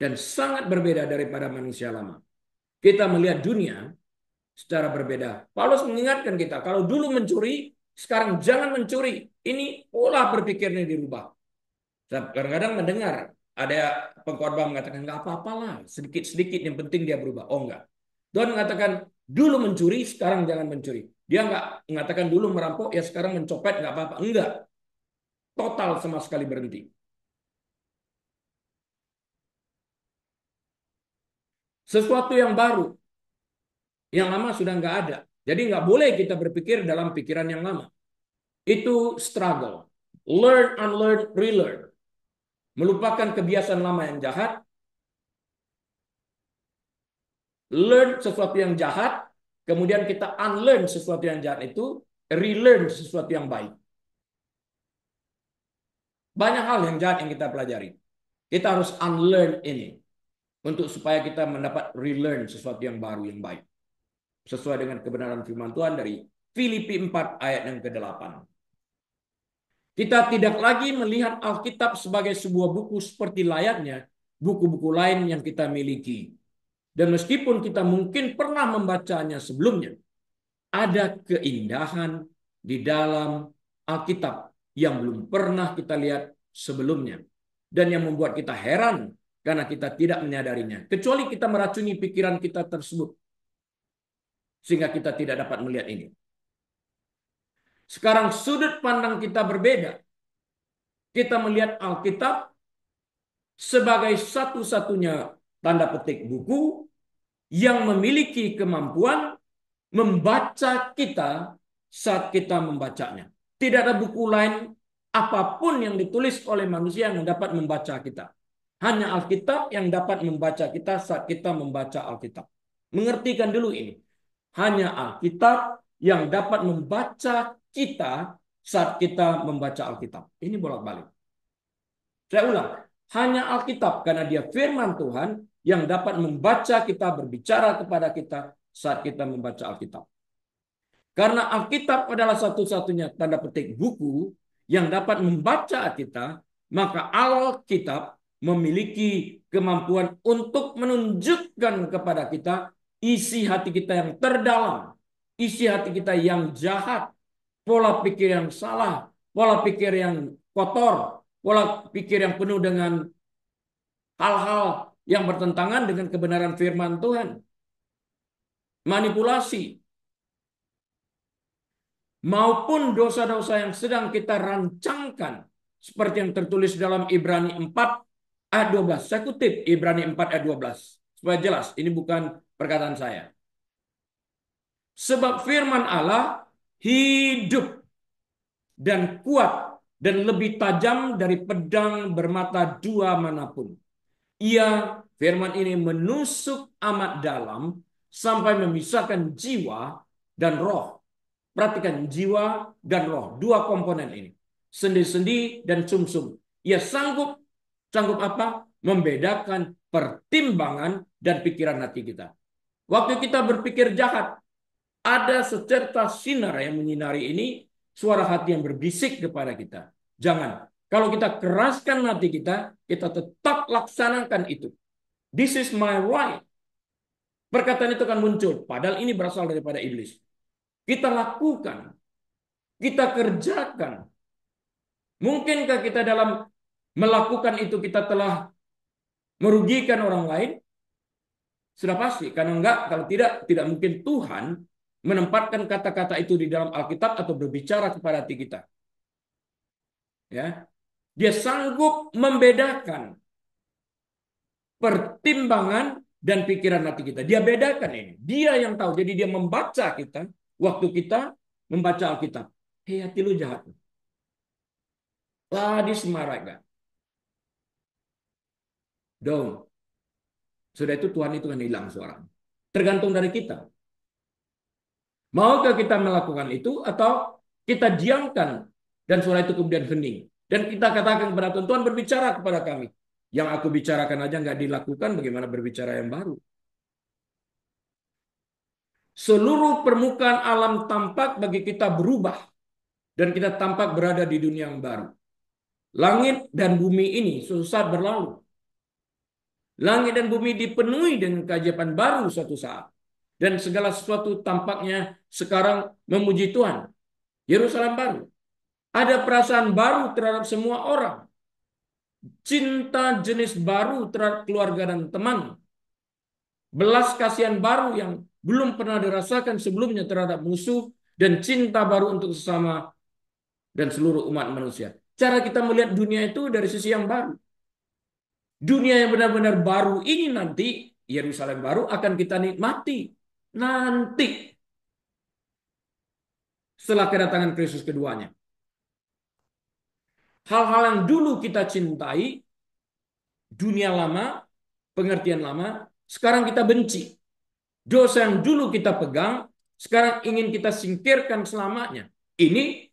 dan sangat berbeda daripada manusia lama. Kita melihat dunia secara berbeda. Paulus mengingatkan kita, kalau dulu mencuri, sekarang jangan mencuri. Ini pola berpikirnya dirubah. Kadang-kadang mendengar ada pengkhotbah mengatakan nggak apa-apalah, sedikit-sedikit yang penting dia berubah. Oh enggak. Tuhan mengatakan dulu mencuri, sekarang jangan mencuri. Dia nggak mengatakan dulu merampok, ya sekarang mencopet nggak apa-apa. Enggak. Total sama sekali berhenti. Sesuatu yang baru, yang lama sudah nggak ada. Jadi nggak boleh kita berpikir dalam pikiran yang lama. Itu struggle. Learn, unlearn, relearn. Melupakan kebiasaan lama yang jahat. Learn sesuatu yang jahat. Kemudian kita unlearn sesuatu yang jahat itu. Relearn sesuatu yang baik. Banyak hal yang jahat yang kita pelajari. Kita harus unlearn ini untuk supaya kita mendapat relearn sesuatu yang baru yang baik. Sesuai dengan kebenaran firman Tuhan dari Filipi 4 ayat yang ke-8. Kita tidak lagi melihat Alkitab sebagai sebuah buku seperti layaknya buku-buku lain yang kita miliki. Dan meskipun kita mungkin pernah membacanya sebelumnya, ada keindahan di dalam Alkitab yang belum pernah kita lihat sebelumnya. Dan yang membuat kita heran karena kita tidak menyadarinya. Kecuali kita meracuni pikiran kita tersebut. Sehingga kita tidak dapat melihat ini. Sekarang sudut pandang kita berbeda. Kita melihat Alkitab sebagai satu-satunya tanda petik buku yang memiliki kemampuan membaca kita saat kita membacanya. Tidak ada buku lain apapun yang ditulis oleh manusia yang dapat membaca kita. Hanya Alkitab yang dapat membaca kita saat kita membaca Alkitab. Mengertikan dulu ini. Hanya Alkitab yang dapat membaca kita saat kita membaca Alkitab. Ini bolak-balik. Saya ulang. Hanya Alkitab karena dia firman Tuhan yang dapat membaca kita, berbicara kepada kita saat kita membaca Alkitab. Karena Alkitab adalah satu-satunya tanda petik buku yang dapat membaca kita, maka Alkitab memiliki kemampuan untuk menunjukkan kepada kita isi hati kita yang terdalam, isi hati kita yang jahat, pola pikir yang salah, pola pikir yang kotor, pola pikir yang penuh dengan hal-hal yang bertentangan dengan kebenaran firman Tuhan. Manipulasi, maupun dosa-dosa yang sedang kita rancangkan seperti yang tertulis dalam Ibrani 4 ayat 12. Saya kutip Ibrani 4 ayat 12 supaya jelas ini bukan perkataan saya. Sebab firman Allah hidup dan kuat dan lebih tajam dari pedang bermata dua manapun. Ia, firman ini menusuk amat dalam sampai memisahkan jiwa dan roh. Perhatikan jiwa dan roh, dua komponen ini. Sendi-sendi dan sumsum. Ia sanggup apa? Membedakan pertimbangan dan pikiran hati kita. Waktu kita berpikir jahat, ada secerca sinar yang menyinari ini, suara hati yang berbisik kepada kita. Jangan. Kalau kita keraskan hati kita tetap laksanakan itu. This is my right. Perkataan itu akan muncul. Padahal ini berasal daripada iblis. Kita lakukan. Kita kerjakan. Mungkinkah kita dalam melakukan itu kita telah merugikan orang lain? Sudah pasti. Karena enggak, kalau tidak mungkin Tuhan menempatkan kata-kata itu di dalam Alkitab atau berbicara kepada hati kita. Ya. Dia sanggup membedakan pertimbangan dan pikiran hati kita. Dia bedakan ini. Dia yang tahu. Jadi dia membaca kita waktu kita membaca Alkitab. Hei, hati lu jahat. Tadi semaraga. Dong. Sudah itu Tuhan itu kan hilang suaranya. Tergantung dari kita. Maukah kita melakukan itu atau kita diamkan dan suara itu kemudian hening. Dan kita katakan kepada Tuhan, Tuhan berbicara kepada kami. Yang aku bicarakan aja nggak dilakukan, bagaimana berbicara yang baru? Seluruh permukaan alam tampak bagi kita berubah. Dan kita tampak berada di dunia yang baru. Langit dan bumi ini suatu saat berlalu. Langit dan bumi dipenuhi dengan keajaiban baru suatu saat. Dan segala sesuatu tampaknya sekarang memuji Tuhan. Yerusalem baru. Ada perasaan baru terhadap semua orang. Cinta jenis baru terhadap keluarga dan teman. Belas kasihan baru yang belum pernah dirasakan sebelumnya terhadap musuh. Dan cinta baru untuk sesama dan seluruh umat manusia. Cara kita melihat dunia itu dari sisi yang baru. Dunia yang benar-benar baru ini nanti, Yerusalem baru akan kita nikmati. Nanti. Setelah kedatangan Kristus keduanya. Hal-hal yang dulu kita cintai, dunia lama, pengertian lama, sekarang kita benci. Dosa yang dulu kita pegang, sekarang ingin kita singkirkan selamanya. Ini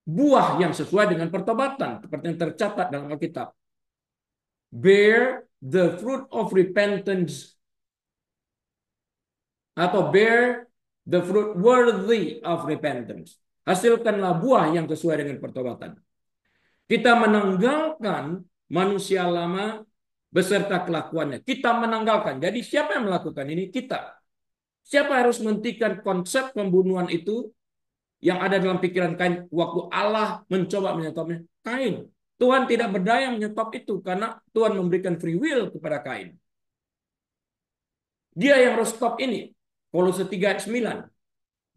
buah yang sesuai dengan pertobatan, seperti yang tercatat dalam Alkitab. Bear the fruit of repentance, atau bear the fruit worthy of repentance. Hasilkanlah buah yang sesuai dengan pertobatan. Kita menanggalkan manusia lama beserta kelakuannya. Kita menanggalkan. Jadi siapa yang melakukan ini? Kita. Siapa harus menghentikan konsep pembunuhan itu yang ada dalam pikiran Kain waktu Allah mencoba menyetopnya? Kain. Tuhan tidak berdaya menyetop itu karena Tuhan memberikan free will kepada Kain. Dia yang harus stop ini. Kolose 3 ayat 9.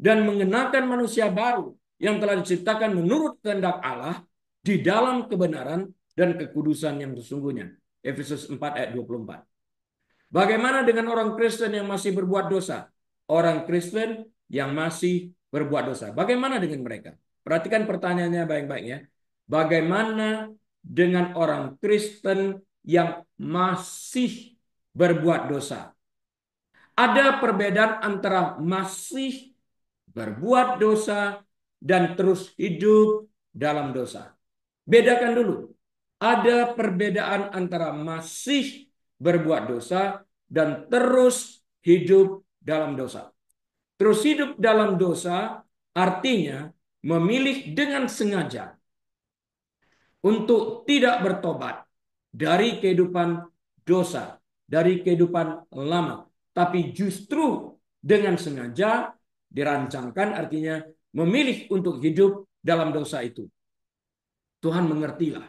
Dan mengenakan manusia baru yang telah diciptakan menurut kehendak Allah di dalam kebenaran dan kekudusan yang sesungguhnya. Efesus 4 ayat 24. Bagaimana dengan orang Kristen yang masih berbuat dosa? Orang Kristen yang masih berbuat dosa. Bagaimana dengan mereka? Perhatikan pertanyaannya baik-baik ya. Bagaimana dengan orang Kristen yang masih berbuat dosa? Ada perbedaan antara masih berbuat dosa dan terus hidup dalam dosa. Bedakan dulu. Ada perbedaan antara masih berbuat dosa dan terus hidup dalam dosa. Terus hidup dalam dosa artinya memilih dengan sengaja untuk tidak bertobat dari kehidupan dosa, dari kehidupan lama. Tapi justru dengan sengaja dirancangkan artinya memilih untuk hidup dalam dosa itu. Tuhan mengertilah.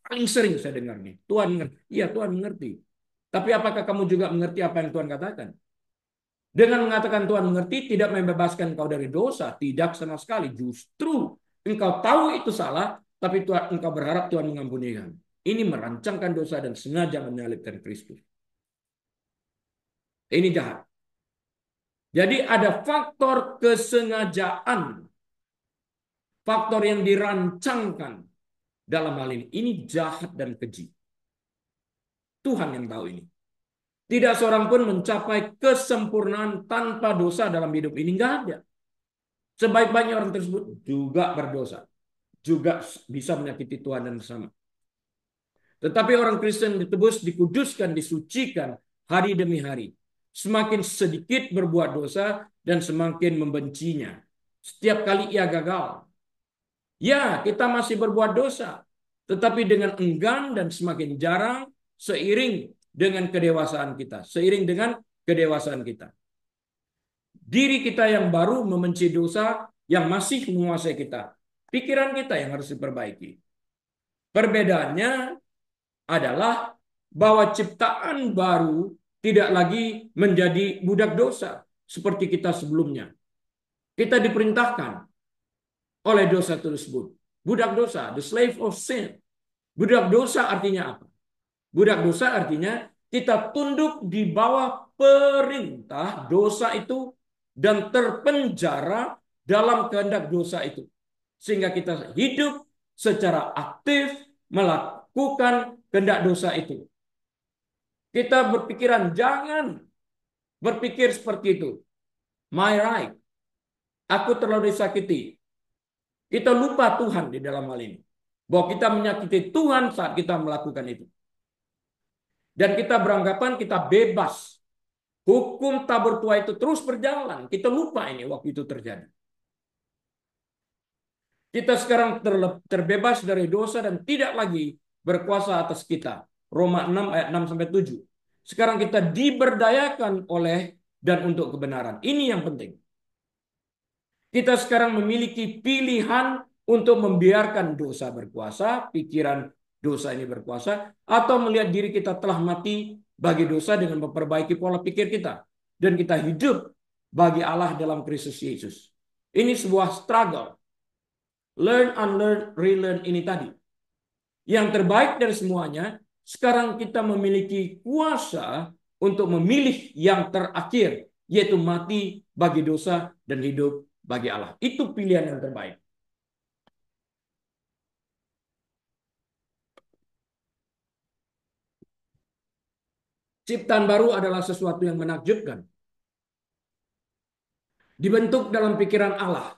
Paling sering saya dengar nih. Tuhan mengerti. Iya, Tuhan mengerti. Tapi apakah kamu juga mengerti apa yang Tuhan katakan? Dengan mengatakan Tuhan mengerti tidak membebaskan engkau dari dosa. Tidak sama sekali. Justru engkau tahu itu salah, tapi engkau berharap Tuhan mengampuni kamu. Ini merancangkan dosa dan sengaja menyalibkan Kristus. Ini jahat. Jadi ada faktor kesengajaan. Faktor yang dirancangkan dalam hal ini. Ini jahat dan keji. Tuhan yang tahu ini. Tidak seorang pun mencapai kesempurnaan tanpa dosa dalam hidup ini. Nggak ada. Sebaik-baiknya orang tersebut juga berdosa. Juga bisa menyakiti Tuhan dan sama. Tetapi orang Kristen ditebus, dikuduskan, disucikan hari demi hari. Semakin sedikit berbuat dosa dan semakin membencinya. Setiap kali ia gagal. Ya, kita masih berbuat dosa. Tetapi dengan enggan dan semakin jarang seiring dengan kedewasaan kita. Seiring dengan kedewasaan kita. Diri kita yang baru membenci dosa yang masih menguasai kita. Pikiran kita yang harus diperbaiki. Perbedaannya adalah bahwa ciptaan baru tidak lagi menjadi budak dosa seperti kita sebelumnya. Kita diperintahkan oleh dosa tersebut. Budak dosa, the slave of sin. Budak dosa artinya apa? Budak dosa artinya kita tunduk di bawah perintah dosa itu dan terpenjara dalam kehendak dosa itu. Sehingga kita hidup secara aktif melakukan kehendak dosa itu. Kita berpikiran jangan berpikir seperti itu. My right. Aku terlalu disakiti. Kita lupa Tuhan di dalam hal ini. Bahwa kita menyakiti Tuhan saat kita melakukan itu. Dan kita beranggapan kita bebas. Hukum tabur tua itu terus berjalan. Kita lupa ini waktu itu terjadi. Kita sekarang terbebas dari dosa dan tidak lagi berkuasa atas kita. Roma 6 ayat 6 sampai 7. Sekarang kita diberdayakan oleh dan untuk kebenaran. Ini yang penting. Kita sekarang memiliki pilihan untuk membiarkan dosa berkuasa, pikiran dosa ini berkuasa, atau melihat diri kita telah mati bagi dosa dengan memperbaiki pola pikir kita. Dan kita hidup bagi Allah dalam Kristus Yesus. Ini sebuah struggle. Learn, unlearn, relearn ini tadi. Yang terbaik dari semuanya, sekarang kita memiliki kuasa untuk memilih yang terakhir, yaitu mati bagi dosa dan hidup bagi Allah. Itu pilihan yang terbaik. Ciptaan baru adalah sesuatu yang menakjubkan. Dibentuk dalam pikiran Allah.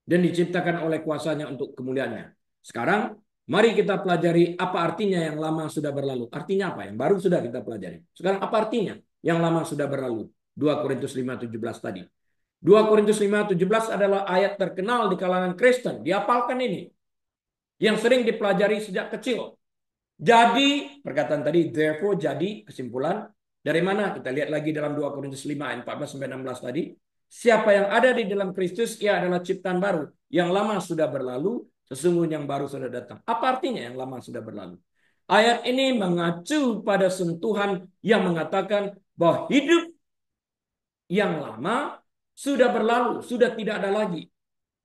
dan diciptakan oleh kuasanya untuk kemuliaannya. Sekarang, mari kita pelajari apa artinya yang lama sudah berlalu. Artinya apa? Yang baru sudah kita pelajari. Sekarang apa artinya yang lama sudah berlalu? 2 Korintus 5:17 tadi. 2 Korintus 5:17 adalah ayat terkenal di kalangan Kristen. Dihafalkan ini. Yang sering dipelajari sejak kecil. Jadi, perkataan tadi, therefore, jadi, kesimpulan. Dari mana? Kita lihat lagi dalam 2 Korintus 5 ayat 14-16 tadi. Siapa yang ada di dalam Kristus, ia adalah ciptaan baru. Yang lama sudah berlalu, sesungguhnya yang baru sudah datang. Apa artinya yang lama sudah berlalu? Ayat ini mengacu pada sentuhan yang mengatakan bahwa hidup yang lama sudah berlalu, sudah tidak ada lagi.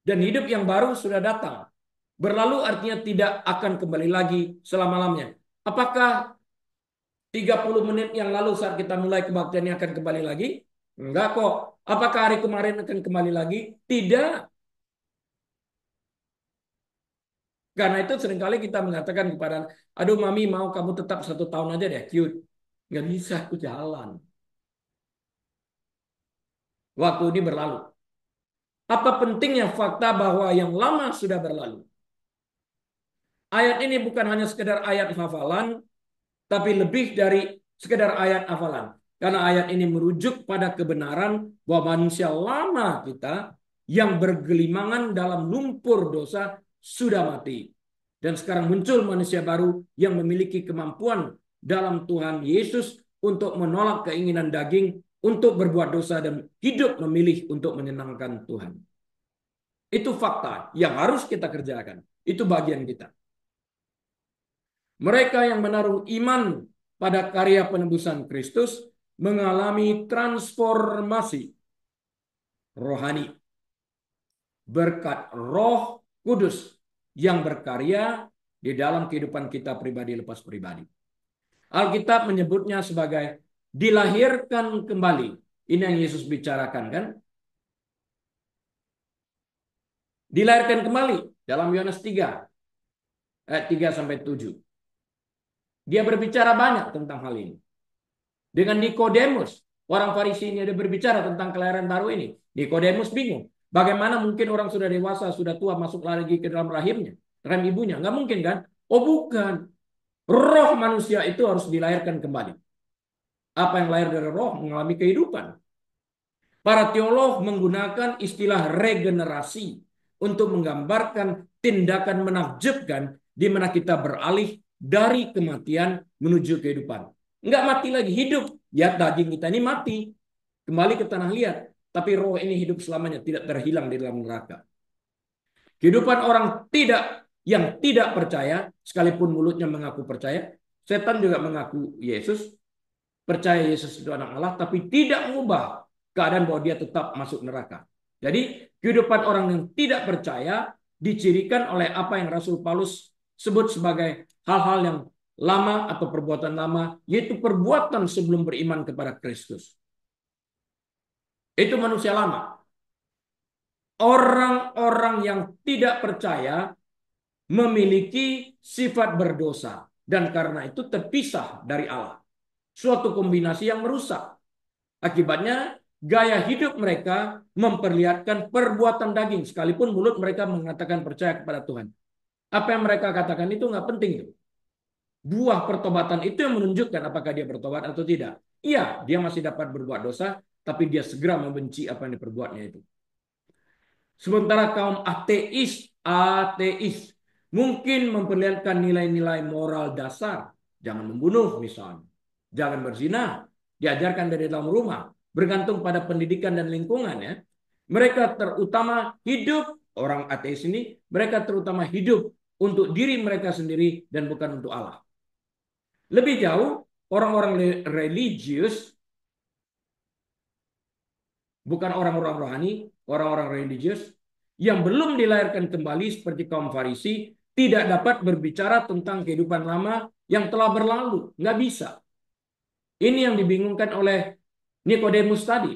Dan hidup yang baru sudah datang. Berlalu artinya tidak akan kembali lagi selama-lamanya. Apakah 30 menit yang lalu saat kita mulai kebaktian ini akan kembali lagi? Enggak kok. Apakah hari kemarin akan kembali lagi? Tidak. Karena itu seringkali kita mengatakan kepada, aduh mami mau kamu tetap 1 tahun aja deh, cute. Nggak bisa, aku jalan. Waktu ini berlalu. Apa pentingnya fakta bahwa yang lama sudah berlalu? Ayat ini bukan hanya sekedar ayat hafalan, tapi lebih dari sekedar ayat hafalan. Karena ayat ini merujuk pada kebenaran bahwa manusia lama kita yang bergelimangan dalam lumpur dosa sudah mati. Dan sekarang muncul manusia baru yang memiliki kemampuan dalam Tuhan Yesus untuk menolak keinginan daging, untuk berbuat dosa dan hidup memilih untuk menyenangkan Tuhan. Itu fakta yang harus kita kerjakan. Itu bagian kita. Mereka yang menaruh iman pada karya penebusan Kristus mengalami transformasi rohani berkat Roh Kudus yang berkarya di dalam kehidupan kita pribadi lepas pribadi. Alkitab menyebutnya sebagai dilahirkan kembali. Ini yang Yesus bicarakan kan? Dilahirkan kembali dalam Yohanes 3 ayat 3-7. Dia berbicara banyak tentang hal ini. Dengan Nikodemus, orang Farisi ini ada berbicara tentang kelahiran baru ini. Nikodemus bingung. Bagaimana mungkin orang sudah dewasa, sudah tua, masuk lagi ke dalam rahimnya, rahim ibunya? Nggak mungkin kan? Oh bukan. Roh manusia itu harus dilahirkan kembali. Apa yang lahir dari roh mengalami kehidupan. Para teolog menggunakan istilah regenerasi untuk menggambarkan tindakan menakjubkan di mana kita beralih dari kematian menuju kehidupan. Enggak mati lagi, hidup. Ya daging kita ini mati. Kembali ke tanah liat. Tapi roh ini hidup selamanya, tidak terhilang di dalam neraka. Kehidupan orang yang tidak percaya, sekalipun mulutnya mengaku percaya, setan juga mengaku Yesus, percaya Yesus itu anak Allah, tapi tidak mengubah keadaan bahwa dia tetap masuk neraka. Jadi kehidupan orang yang tidak percaya dicirikan oleh apa yang Rasul Paulus sebut sebagai hal-hal yang lama atau perbuatan lama, yaitu perbuatan sebelum beriman kepada Kristus. Itu manusia lama. Orang-orang yang tidak percaya memiliki sifat berdosa dan karena itu terpisah dari Allah. Suatu kombinasi yang merusak. Akibatnya gaya hidup mereka memperlihatkan perbuatan daging sekalipun mulut mereka mengatakan percaya kepada Tuhan. Apa yang mereka katakan itu nggak penting. Buah pertobatan itu yang menunjukkan apakah dia bertobat atau tidak. Iya, dia masih dapat berbuat dosa, tapi dia segera membenci apa yang diperbuatnya itu. Sementara kaum ateis mungkin memperlihatkan nilai-nilai moral dasar. Jangan membunuh misalnya. Jangan berzina. Diajarkan dari dalam rumah. Bergantung pada pendidikan dan lingkungan ya. Mereka terutama hidup, orang ateis ini, mereka terutama hidup untuk diri mereka sendiri dan bukan untuk Allah. Lebih jauh, orang-orang religius, bukan orang-orang rohani, orang-orang religius, yang belum dilahirkan kembali seperti kaum Farisi, tidak dapat berbicara tentang kehidupan lama yang telah berlalu. Nggak bisa. Ini yang dibingungkan oleh Nikodemus tadi.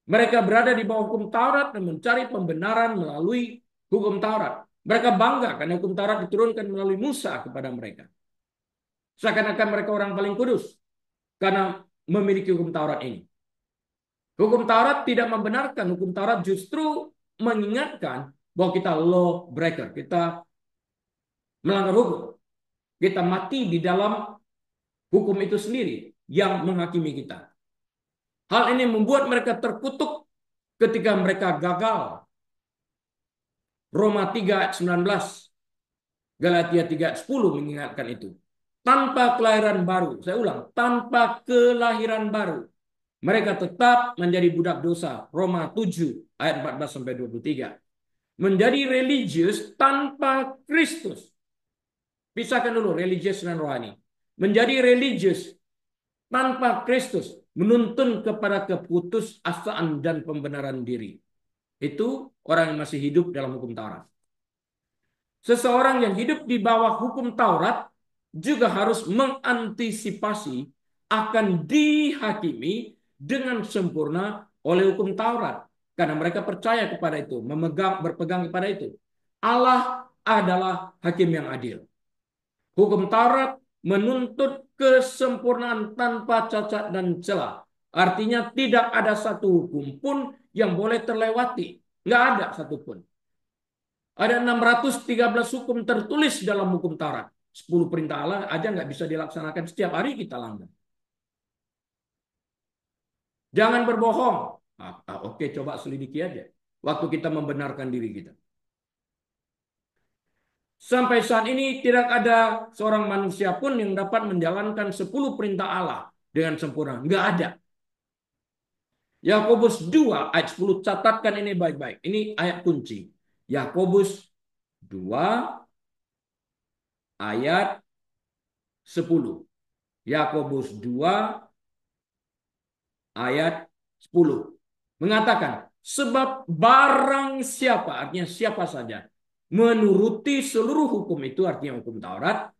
Mereka berada di bawah hukum Taurat dan mencari pembenaran melalui hukum Taurat. Mereka bangga karena hukum Taurat diturunkan melalui Musa kepada mereka. Seakan-akan mereka orang paling kudus karena memiliki hukum Taurat ini. Hukum Taurat tidak membenarkan. Hukum Taurat justru mengingatkan bahwa kita law breaker, kita melanggar hukum. Kita mati di dalam hukum itu sendiri yang menghakimi kita. Hal ini membuat mereka terkutuk ketika mereka gagal. Roma 3 ayat 19, Galatia 3 ayat 10 mengingatkan itu. Tanpa kelahiran baru, saya ulang, tanpa kelahiran baru, mereka tetap menjadi budak dosa. Roma 7 ayat 14 sampai 23. Menjadi religius tanpa Kristus. Pisahkan dulu religius dan rohani. Menjadi religius tanpa Kristus menuntun kepada keputusasaan dan pembenaran diri. Itu orang yang masih hidup dalam hukum Taurat. Seseorang yang hidup di bawah hukum Taurat juga harus mengantisipasi akan dihakimi dengan sempurna oleh hukum Taurat. Karena mereka percaya kepada itu, berpegang kepada itu. Allah adalah hakim yang adil. Hukum Taurat menuntut kesempurnaan tanpa cacat dan celah. Artinya tidak ada satu hukum pun yang boleh terlewati. Nggak ada satupun. Ada 613 hukum tertulis dalam hukum Taurat. 10 perintah Allah aja nggak bisa dilaksanakan, setiap hari kita langgar. Jangan berbohong. Oke, coba selidiki aja. Waktu kita membenarkan diri kita. Sampai saat ini tidak ada seorang manusia pun yang dapat menjalankan 10 perintah Allah dengan sempurna. Nggak ada. Yakobus 2 ayat 10, catatkan ini baik-baik. Ini ayat kunci. Yakobus 2 ayat 10. Yakobus 2 ayat 10. Mengatakan, sebab barang siapa, artinya siapa saja, menuruti seluruh hukum itu, artinya hukum Taurat,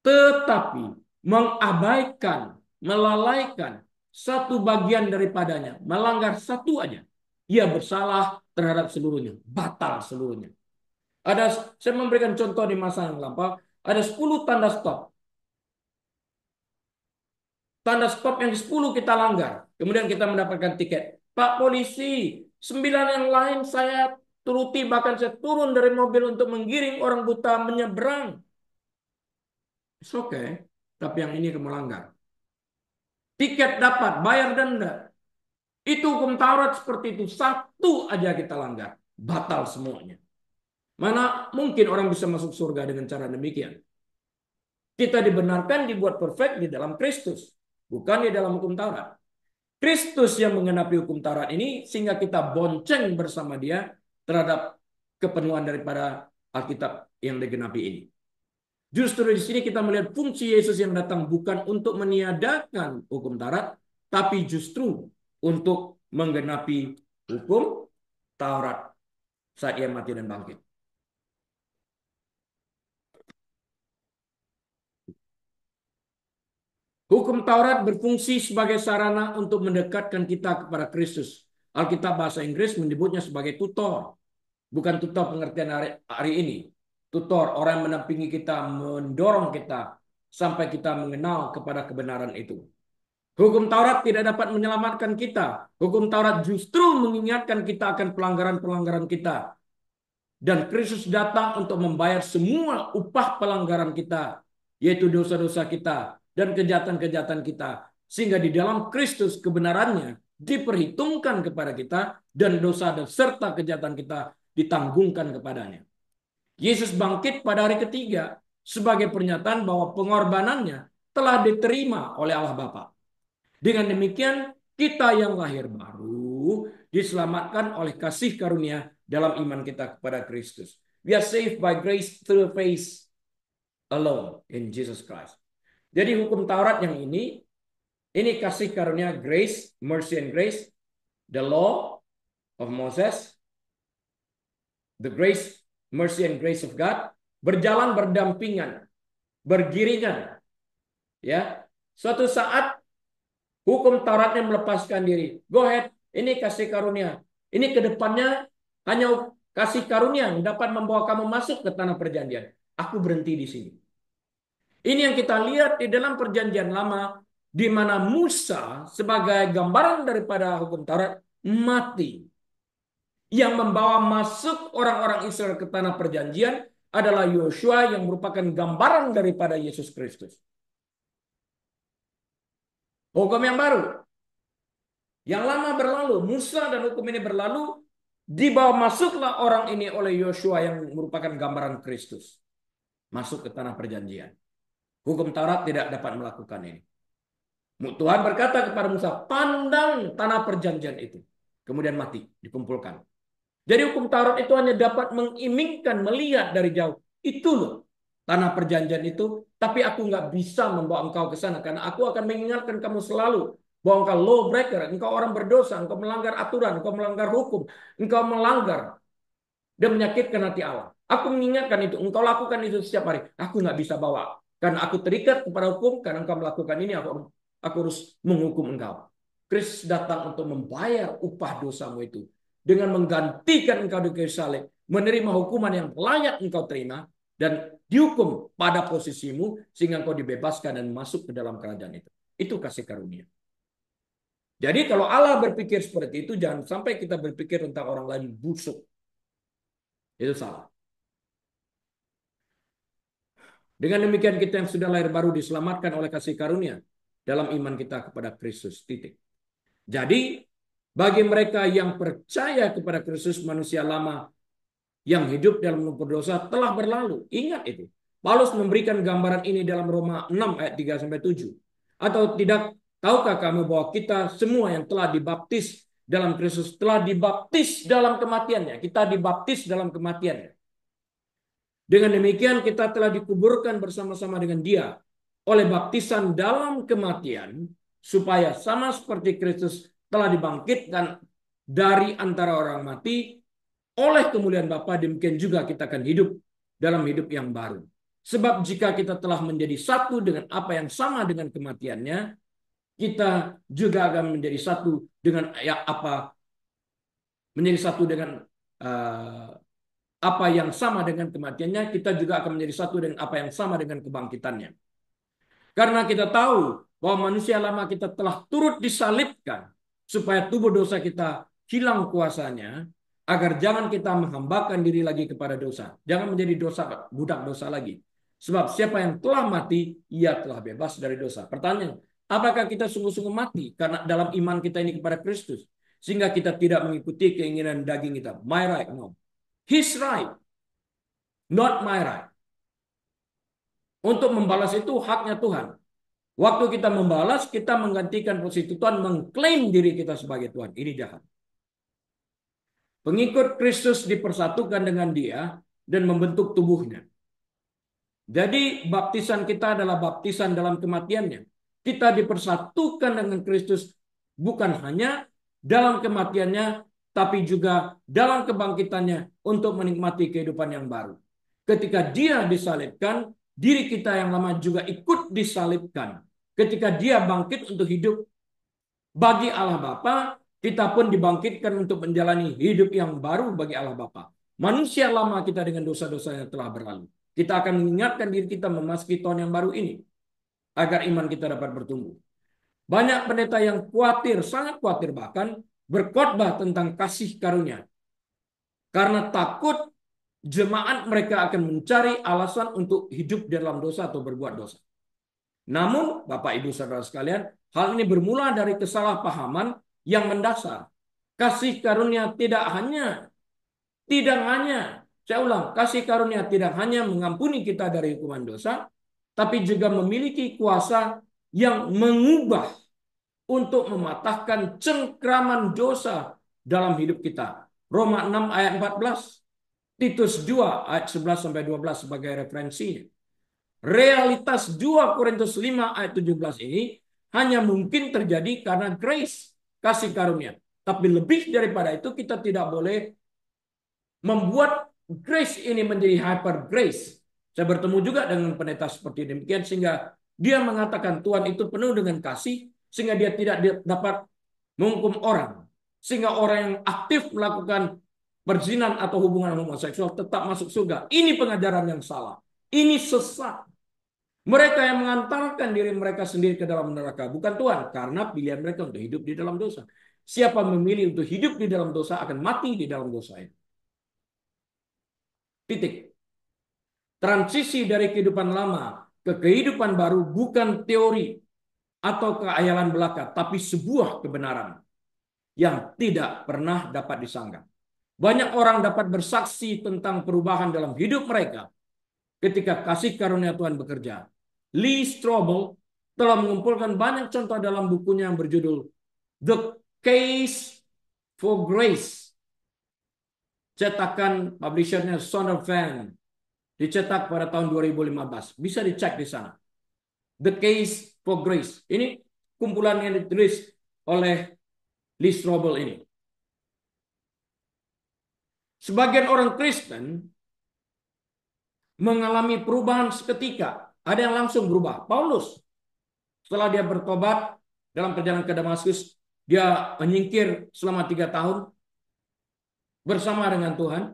tetapi mengabaikan, melalaikan satu bagian daripadanya, melanggar satu aja, ia bersalah terhadap seluruhnya, batal seluruhnya. Saya memberikan contoh di masa yang lampau, ada 10 tanda stop. Tanda stop yang 10 kita langgar. Kemudian kita mendapatkan tiket. Pak polisi, 9 yang lain saya turuti, bahkan saya turun dari mobil untuk menggiring orang buta menyeberang. It's okay, tapi yang ini kamu langgar. Tiket dapat, bayar denda. Itu hukum Taurat seperti itu. Satu aja kita langgar, batal semuanya. Mana mungkin orang bisa masuk surga dengan cara demikian? Kita dibenarkan, dibuat perfect di dalam Kristus, bukan di dalam hukum Taurat. Kristus yang mengenapi hukum Taurat ini sehingga kita bonceng bersama dia terhadap kepenuhan daripada Alkitab yang digenapi ini. Justru di sini kita melihat fungsi Yesus yang datang bukan untuk meniadakan hukum Taurat, tapi justru untuk menggenapi hukum Taurat saat ia mati dan bangkit. Hukum Taurat berfungsi sebagai sarana untuk mendekatkan kita kepada Kristus. Alkitab bahasa Inggris menyebutnya sebagai tutor. Bukan tutor pengertian hari ini. Tutor, orang yang menampingi kita, mendorong kita sampai kita mengenal kepada kebenaran itu. Hukum Taurat tidak dapat menyelamatkan kita. Hukum Taurat justru mengingatkan kita akan pelanggaran-pelanggaran kita. Dan Kristus datang untuk membayar semua upah pelanggaran kita, yaitu dosa-dosa kita dan kejahatan-kejahatan kita. Sehingga di dalam Kristus kebenarannya diperhitungkan kepada kita dan dosa dan serta kejahatan kita ditanggungkan kepadanya. Yesus bangkit pada hari ketiga sebagai pernyataan bahwa pengorbanannya telah diterima oleh Allah Bapa. Dengan demikian, kita yang lahir baru diselamatkan oleh kasih karunia dalam iman kita kepada Kristus. We are saved by grace through faith alone in Jesus Christ. Jadi hukum Taurat yang ini kasih karunia, grace, mercy and grace, the law of Moses, the grace, mercy and grace of God, berjalan berdampingan, bergiringan. Ya, suatu saat hukum Tauratnya melepaskan diri. Go ahead, ini kasih karunia. Ini kedepannya hanya kasih karunia yang dapat membawa kamu masuk ke tanah perjanjian. Aku berhenti di sini. Ini yang kita lihat di dalam perjanjian lama, di mana Musa sebagai gambaran daripada hukum Taurat mati. Yang membawa masuk orang-orang Israel ke tanah perjanjian adalah Yosua yang merupakan gambaran daripada Yesus Kristus. Hukum yang baru. Yang lama berlalu, Musa dan hukum ini berlalu, dibawa masuklah orang ini oleh Yosua yang merupakan gambaran Kristus. Masuk ke tanah perjanjian. Hukum Taurat tidak dapat melakukan ini. Tuhan berkata kepada Musa, pandang tanah perjanjian itu. Kemudian mati, dikumpulkan. Jadi hukum Taurat itu hanya dapat mengimingkan, melihat dari jauh. Itu loh tanah perjanjian itu. Tapi aku nggak bisa membawa engkau ke sana. Karena aku akan mengingatkan kamu selalu bahwa engkau lawbreaker, engkau orang berdosa, engkau melanggar aturan, engkau melanggar hukum, engkau melanggar dan menyakitkan hati Allah. Aku mengingatkan itu. Engkau lakukan itu setiap hari. Aku nggak bisa bawa. Karena aku terikat kepada hukum. Karena engkau melakukan ini, aku harus menghukum engkau. Kristus datang untuk membayar upah dosamu itu. Dengan menggantikan engkau di kayu salib. Menerima hukuman yang layak engkau terima. Dan dihukum pada posisimu. Sehingga engkau dibebaskan dan masuk ke dalam kerajaan itu. Itu kasih karunia. Jadi kalau Allah berpikir seperti itu. Jangan sampai kita berpikir tentang orang lain busuk. Itu salah. Dengan demikian kita yang sudah lahir baru diselamatkan oleh kasih karunia dalam iman kita kepada Kristus. Titik. Jadi bagi mereka yang percaya kepada Kristus, manusia lama yang hidup dalam lumpur dosa telah berlalu. Ingat itu. Paulus memberikan gambaran ini dalam Roma 6 ayat 3-7. Atau tidak tahukah kamu bahwa kita semua yang telah dibaptis dalam Kristus telah dibaptis dalam kematiannya. Kita dibaptis dalam kematiannya. Dengan demikian kita telah dikuburkan bersama-sama dengan dia oleh baptisan dalam kematian supaya sama seperti Kristus telah dibangkitkan dari antara orang mati oleh kemuliaan Bapa, demikian juga kita akan hidup dalam hidup yang baru. Sebab jika kita telah menjadi satu dengan apa yang sama dengan kematiannya, kita juga akan menjadi satu dengan apa yang sama dengan kematiannya, kita juga akan menjadi satu dengan apa yang sama dengan kebangkitannya. Karena kita tahu bahwa manusia lama kita telah turut disalibkan supaya tubuh dosa kita hilang kuasanya, agar jangan kita menghambakan diri lagi kepada dosa. Jangan menjadi budak dosa lagi. Sebab siapa yang telah mati, ia telah bebas dari dosa. Pertanyaan, apakah kita sungguh-sungguh mati karena dalam iman kita ini kepada Kristus, sehingga kita tidak mengikuti keinginan daging kita? My right, no. His right, not my right. Untuk membalas itu haknya Tuhan. Waktu kita membalas, kita menggantikan posisi Tuhan, mengklaim diri kita sebagai Tuhan. Ini jahat. Pengikut Kristus dipersatukan dengan dia dan membentuk tubuhnya. Jadi baptisan kita adalah baptisan dalam kematiannya. Kita dipersatukan dengan Kristus bukan hanya dalam kematiannya, tapi juga dalam kebangkitannya untuk menikmati kehidupan yang baru. Ketika dia disalibkan, diri kita yang lama juga ikut disalibkan. Ketika dia bangkit untuk hidup bagi Allah Bapa, kita pun dibangkitkan untuk menjalani hidup yang baru bagi Allah Bapa. Manusia lama kita dengan dosa-dosa yang telah berlalu. Kita akan mengingatkan diri kita memasuki tahun yang baru ini, agar iman kita dapat bertumbuh. Banyak pendeta yang khawatir, sangat khawatir bahkan, berkhotbah tentang kasih karunia. Karena takut jemaat mereka akan mencari alasan untuk hidup dalam dosa atau berbuat dosa. Namun, Bapak Ibu Saudara sekalian, hal ini bermula dari kesalahpahaman yang mendasar. Kasih karunia saya ulang, kasih karunia tidak hanya mengampuni kita dari hukuman dosa, tapi juga memiliki kuasa yang mengubah untuk mematahkan cengkraman dosa dalam hidup kita. Roma 6 ayat 14, Titus 2 ayat 11-12 sebagai referensinya. Realitas 2 Korintus 5 ayat 17 ini hanya mungkin terjadi karena grace, kasih karunia. Tapi lebih daripada itu kita tidak boleh membuat grace ini menjadi hyper grace. Saya bertemu juga dengan pendeta seperti demikian sehingga dia mengatakan Tuhan itu penuh dengan kasih sehingga dia tidak dapat menghukum orang. Sehingga orang yang aktif melakukan perzinahan atau hubungan homoseksual tetap masuk surga. Ini pengajaran yang salah. Ini sesat. Mereka yang mengantarkan diri mereka sendiri ke dalam neraka bukan Tuhan karena pilihan mereka untuk hidup di dalam dosa. Siapa memilih untuk hidup di dalam dosa akan mati di dalam dosa itu. Titik. Transisi dari kehidupan lama ke kehidupan baru bukan teori atau keayalan belaka, tapi sebuah kebenaran yang tidak pernah dapat disangka. Banyak orang dapat bersaksi tentang perubahan dalam hidup mereka ketika kasih karunia Tuhan bekerja. Lee Strobel telah mengumpulkan banyak contoh dalam bukunya yang berjudul The Case for Grace. Cetakan publishernya Sondervan. Dicetak pada tahun 2015. Bisa dicek di sana. The Case for Grace. Ini kumpulan yang ditulis oleh Lee Strobel ini. Sebagian orang Kristen mengalami perubahan seketika. Ada yang langsung berubah. Paulus, setelah dia bertobat dalam perjalanan ke Damaskus, dia menyingkir selama 3 tahun bersama dengan Tuhan,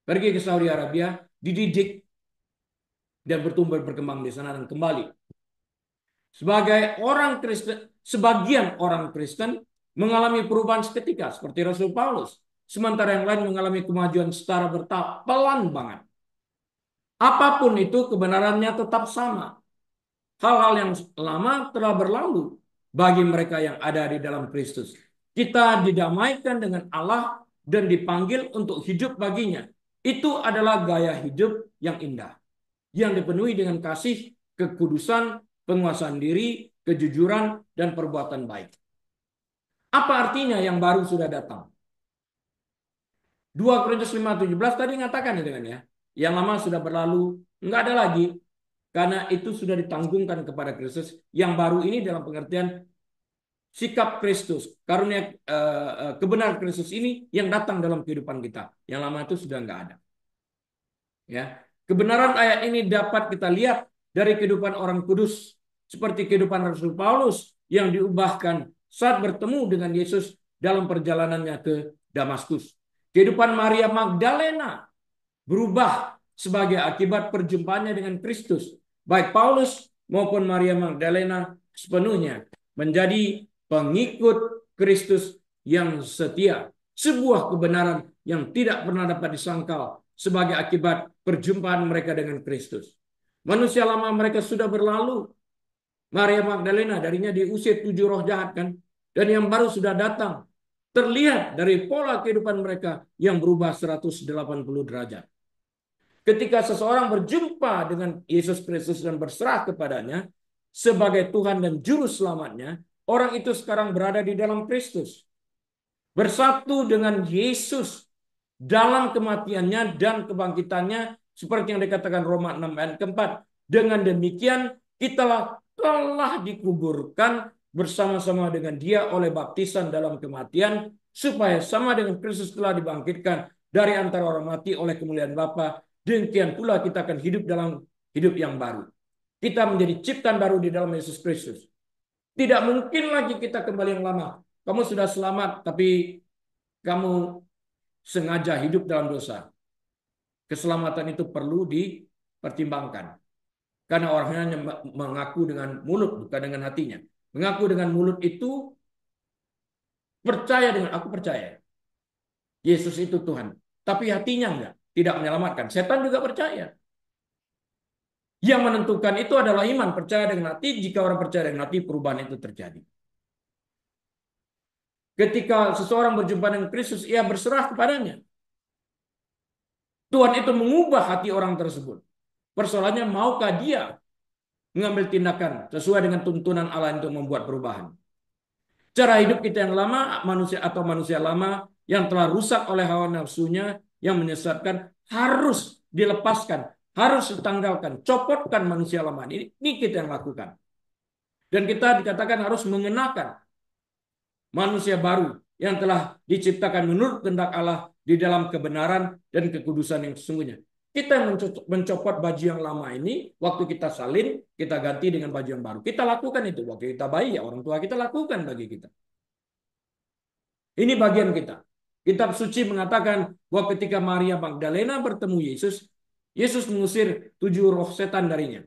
pergi ke Saudi Arabia, dididik, dan bertumbuh berkembang di sana dan kembali. Sebagai orang Kristen, sebagian orang Kristen mengalami perubahan seketika seperti Rasul Paulus, sementara yang lain mengalami kemajuan secara bertahap, pelan banget. Apapun itu kebenarannya tetap sama. Hal-hal yang lama telah berlalu bagi mereka yang ada di dalam Kristus. Kita didamaikan dengan Allah dan dipanggil untuk hidup baginya. Itu adalah gaya hidup yang indah, yang dipenuhi dengan kasih, kekudusan, penguasaan diri, kejujuran, dan perbuatan baik. Apa artinya yang baru sudah datang? 2 Korintus 5:17 tadi ngatakan itu kan ya. Yang lama sudah berlalu, enggak ada lagi. Karena itu sudah ditanggungkan kepada Kristus. Yang baru ini dalam pengertian sikap Kristus, karunia kebenaran Kristus ini yang datang dalam kehidupan kita. Yang lama itu sudah enggak ada. Ya, kebenaran ayat ini dapat kita lihat dari kehidupan orang kudus, seperti kehidupan Rasul Paulus yang diubahkan saat bertemu dengan Yesus dalam perjalanannya ke Damaskus. Kehidupan Maria Magdalena berubah sebagai akibat perjumpaannya dengan Kristus. Baik Paulus maupun Maria Magdalena sepenuhnya menjadi pengikut Kristus yang setia. Sebuah kebenaran yang tidak pernah dapat disangkal sebagai akibat perjumpaan mereka dengan Kristus. Manusia lama mereka sudah berlalu. Maria Magdalena darinya diusir 7 roh jahat kan. Dan yang baru sudah datang. Terlihat dari pola kehidupan mereka yang berubah 180 derajat. Ketika seseorang berjumpa dengan Yesus Kristus dan berserah kepadanya sebagai Tuhan dan Juru Selamatnya, orang itu sekarang berada di dalam Kristus. Bersatu dengan Yesus dalam kematiannya dan kebangkitannya, seperti yang dikatakan Roma 6 ayat keempat. Dengan demikian, kita telah dikuburkan bersama-sama dengan dia oleh baptisan dalam kematian, supaya sama dengan Kristus telah dibangkitkan dari antara orang mati oleh kemuliaan Bapa. Demikian pula kita akan hidup dalam hidup yang baru. Kita menjadi ciptaan baru di dalam Yesus Kristus. Tidak mungkin lagi kita kembali yang lama. Kamu sudah selamat, tapi kamu sengaja hidup dalam dosa. Keselamatan itu perlu dipertimbangkan. Karena orangnya hanya mengaku dengan mulut, bukan dengan hatinya. Mengaku dengan mulut itu percaya dengan aku percaya. Yesus itu Tuhan. Tapi hatinya enggak. Tidak menyelamatkan. Setan juga percaya. Yang menentukan itu adalah iman. Percaya dengan hati. Jika orang percaya dengan hati, perubahan itu terjadi. Ketika seseorang berjumpa dengan Kristus, ia berserah kepadanya. Tuhan itu mengubah hati orang tersebut. Persoalannya, maukah dia mengambil tindakan sesuai dengan tuntunan Allah untuk membuat perubahan? Cara hidup kita yang lama, manusia lama yang telah rusak oleh hawa nafsunya yang menyesatkan, harus dilepaskan, harus ditanggalkan, copotkan manusia lama. Ini kita yang lakukan. Dan kita dikatakan harus mengenakan manusia baru yang telah diciptakan menurut kehendak Allah di dalam kebenaran dan kekudusan yang sesungguhnya. Kita mencopot baju yang lama ini, waktu kita salin, kita ganti dengan baju yang baru. Kita lakukan itu. Waktu kita bayi, ya orang tua kita lakukan bagi kita. Ini bagian kita. Kitab suci mengatakan bahwa ketika Maria Magdalena bertemu Yesus, Yesus mengusir 7 roh setan darinya.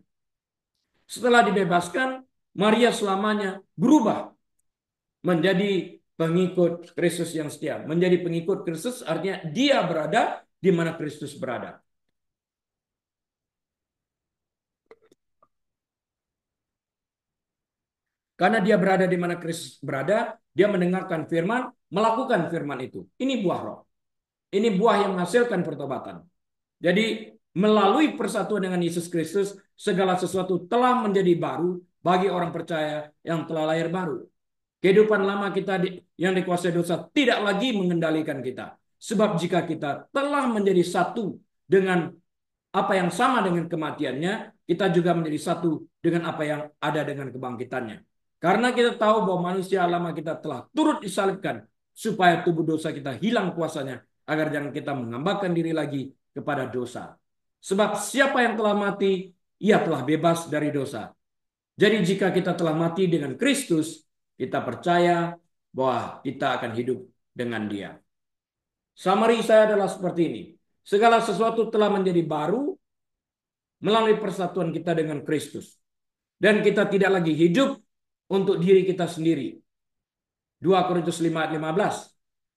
Setelah dibebaskan, Maria selamanya berubah menjadi pengikut Kristus yang setia. Menjadi pengikut Kristus artinya dia berada di mana Kristus berada. Karena dia berada di mana Kristus berada, dia mendengarkan firman, melakukan firman itu. Ini buah roh. Ini buah yang menghasilkan pertobatan. Jadi melalui persatuan dengan Yesus Kristus, segala sesuatu telah menjadi baru bagi orang percaya yang telah lahir baru. Kehidupan lama kita yang dikuasai dosa tidak lagi mengendalikan kita. Sebab jika kita telah menjadi satu dengan apa yang sama dengan kematiannya, kita juga menjadi satu dengan apa yang ada dengan kebangkitannya. Karena kita tahu bahwa manusia lama kita telah turut disalibkan supaya tubuh dosa kita hilang kuasanya, agar jangan kita mengambarkan diri lagi kepada dosa. Sebab siapa yang telah mati, ia telah bebas dari dosa. Jadi jika kita telah mati dengan Kristus, kita percaya bahwa kita akan hidup dengan Dia. Summary saya adalah seperti ini. Segala sesuatu telah menjadi baru melalui persatuan kita dengan Kristus. Dan kita tidak lagi hidup untuk diri kita sendiri. 2 Korintus 5 ayat 15.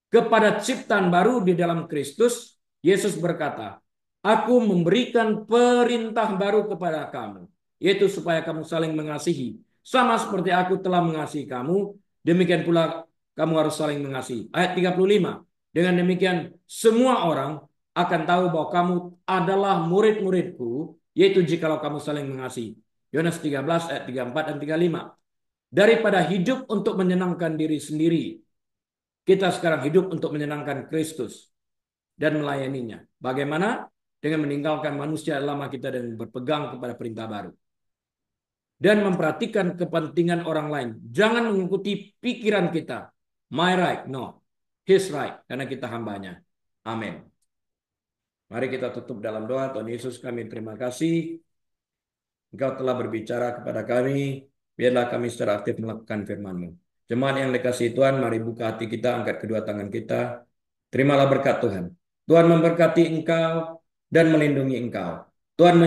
Kepada ciptaan baru di dalam Kristus, Yesus berkata, Aku memberikan perintah baru kepada kamu, yaitu supaya kamu saling mengasihi. Sama seperti aku telah mengasihi kamu, demikian pula kamu harus saling mengasihi. Ayat 35. Dengan demikian, semua orang akan tahu bahwa kamu adalah murid-muridku, yaitu jikalau kamu saling mengasihi. Yohanes 13 ayat 34 dan 35. Daripada hidup untuk menyenangkan diri sendiri, kita sekarang hidup untuk menyenangkan Kristus dan melayaninya. Bagaimana? Dengan meninggalkan manusia lama kita dan berpegang kepada perintah baru. Dan memperhatikan kepentingan orang lain. Jangan mengikuti pikiran kita. My right, no. His right, karena kita hambanya. Amin. Mari kita tutup dalam doa. Tuhan Yesus, kami terima kasih. Engkau telah berbicara kepada kami. Biarlah kami secara aktif melakukan firman-Mu. Jemaat yang dikasihi Tuhan, mari buka hati kita, angkat kedua tangan kita. Terimalah berkat Tuhan. Tuhan memberkati engkau dan melindungi engkau. Tuhan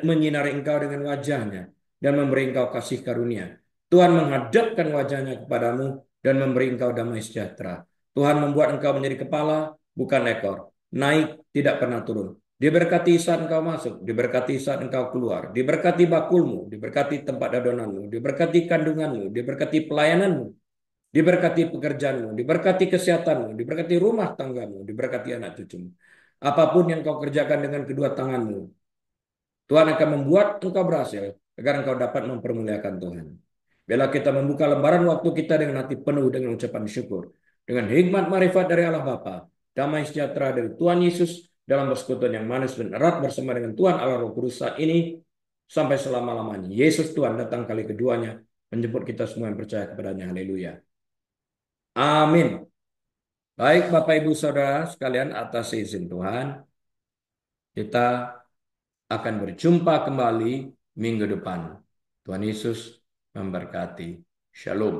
menyinari engkau dengan wajahnya dan memberi engkau kasih karunia. Tuhan menghadapkan wajahnya kepadamu dan memberi engkau damai sejahtera. Tuhan membuat engkau menjadi kepala, bukan ekor. Naik, tidak pernah turun. Diberkati saat engkau masuk, diberkati saat engkau keluar, diberkati bakulmu, diberkati tempat adonanmu, diberkati kandunganmu, diberkati pelayananmu, diberkati pekerjaanmu, diberkati kesehatanmu, diberkati rumah tanggamu, diberkati anak cucumu. Apapun yang kau kerjakan dengan kedua tanganmu, Tuhan akan membuat engkau berhasil agar engkau dapat mempermuliakan Tuhan. Biarlah kita membuka lembaran waktu kita dengan hati penuh dengan ucapan syukur. Dengan hikmat marifat dari Allah Bapa, damai sejahtera dari Tuhan Yesus, dalam persekutuan yang manis dan erat bersama dengan Tuhan Allah Roh Kudus saat ini, sampai selama-lamanya. Yesus Tuhan datang kali keduanya, menjemput kita semua yang percaya kepadanya. Haleluya. Amin. Baik Bapak Ibu Saudara sekalian, atas izin Tuhan, kita akan berjumpa kembali minggu depan. Tuhan Yesus memberkati. Shalom.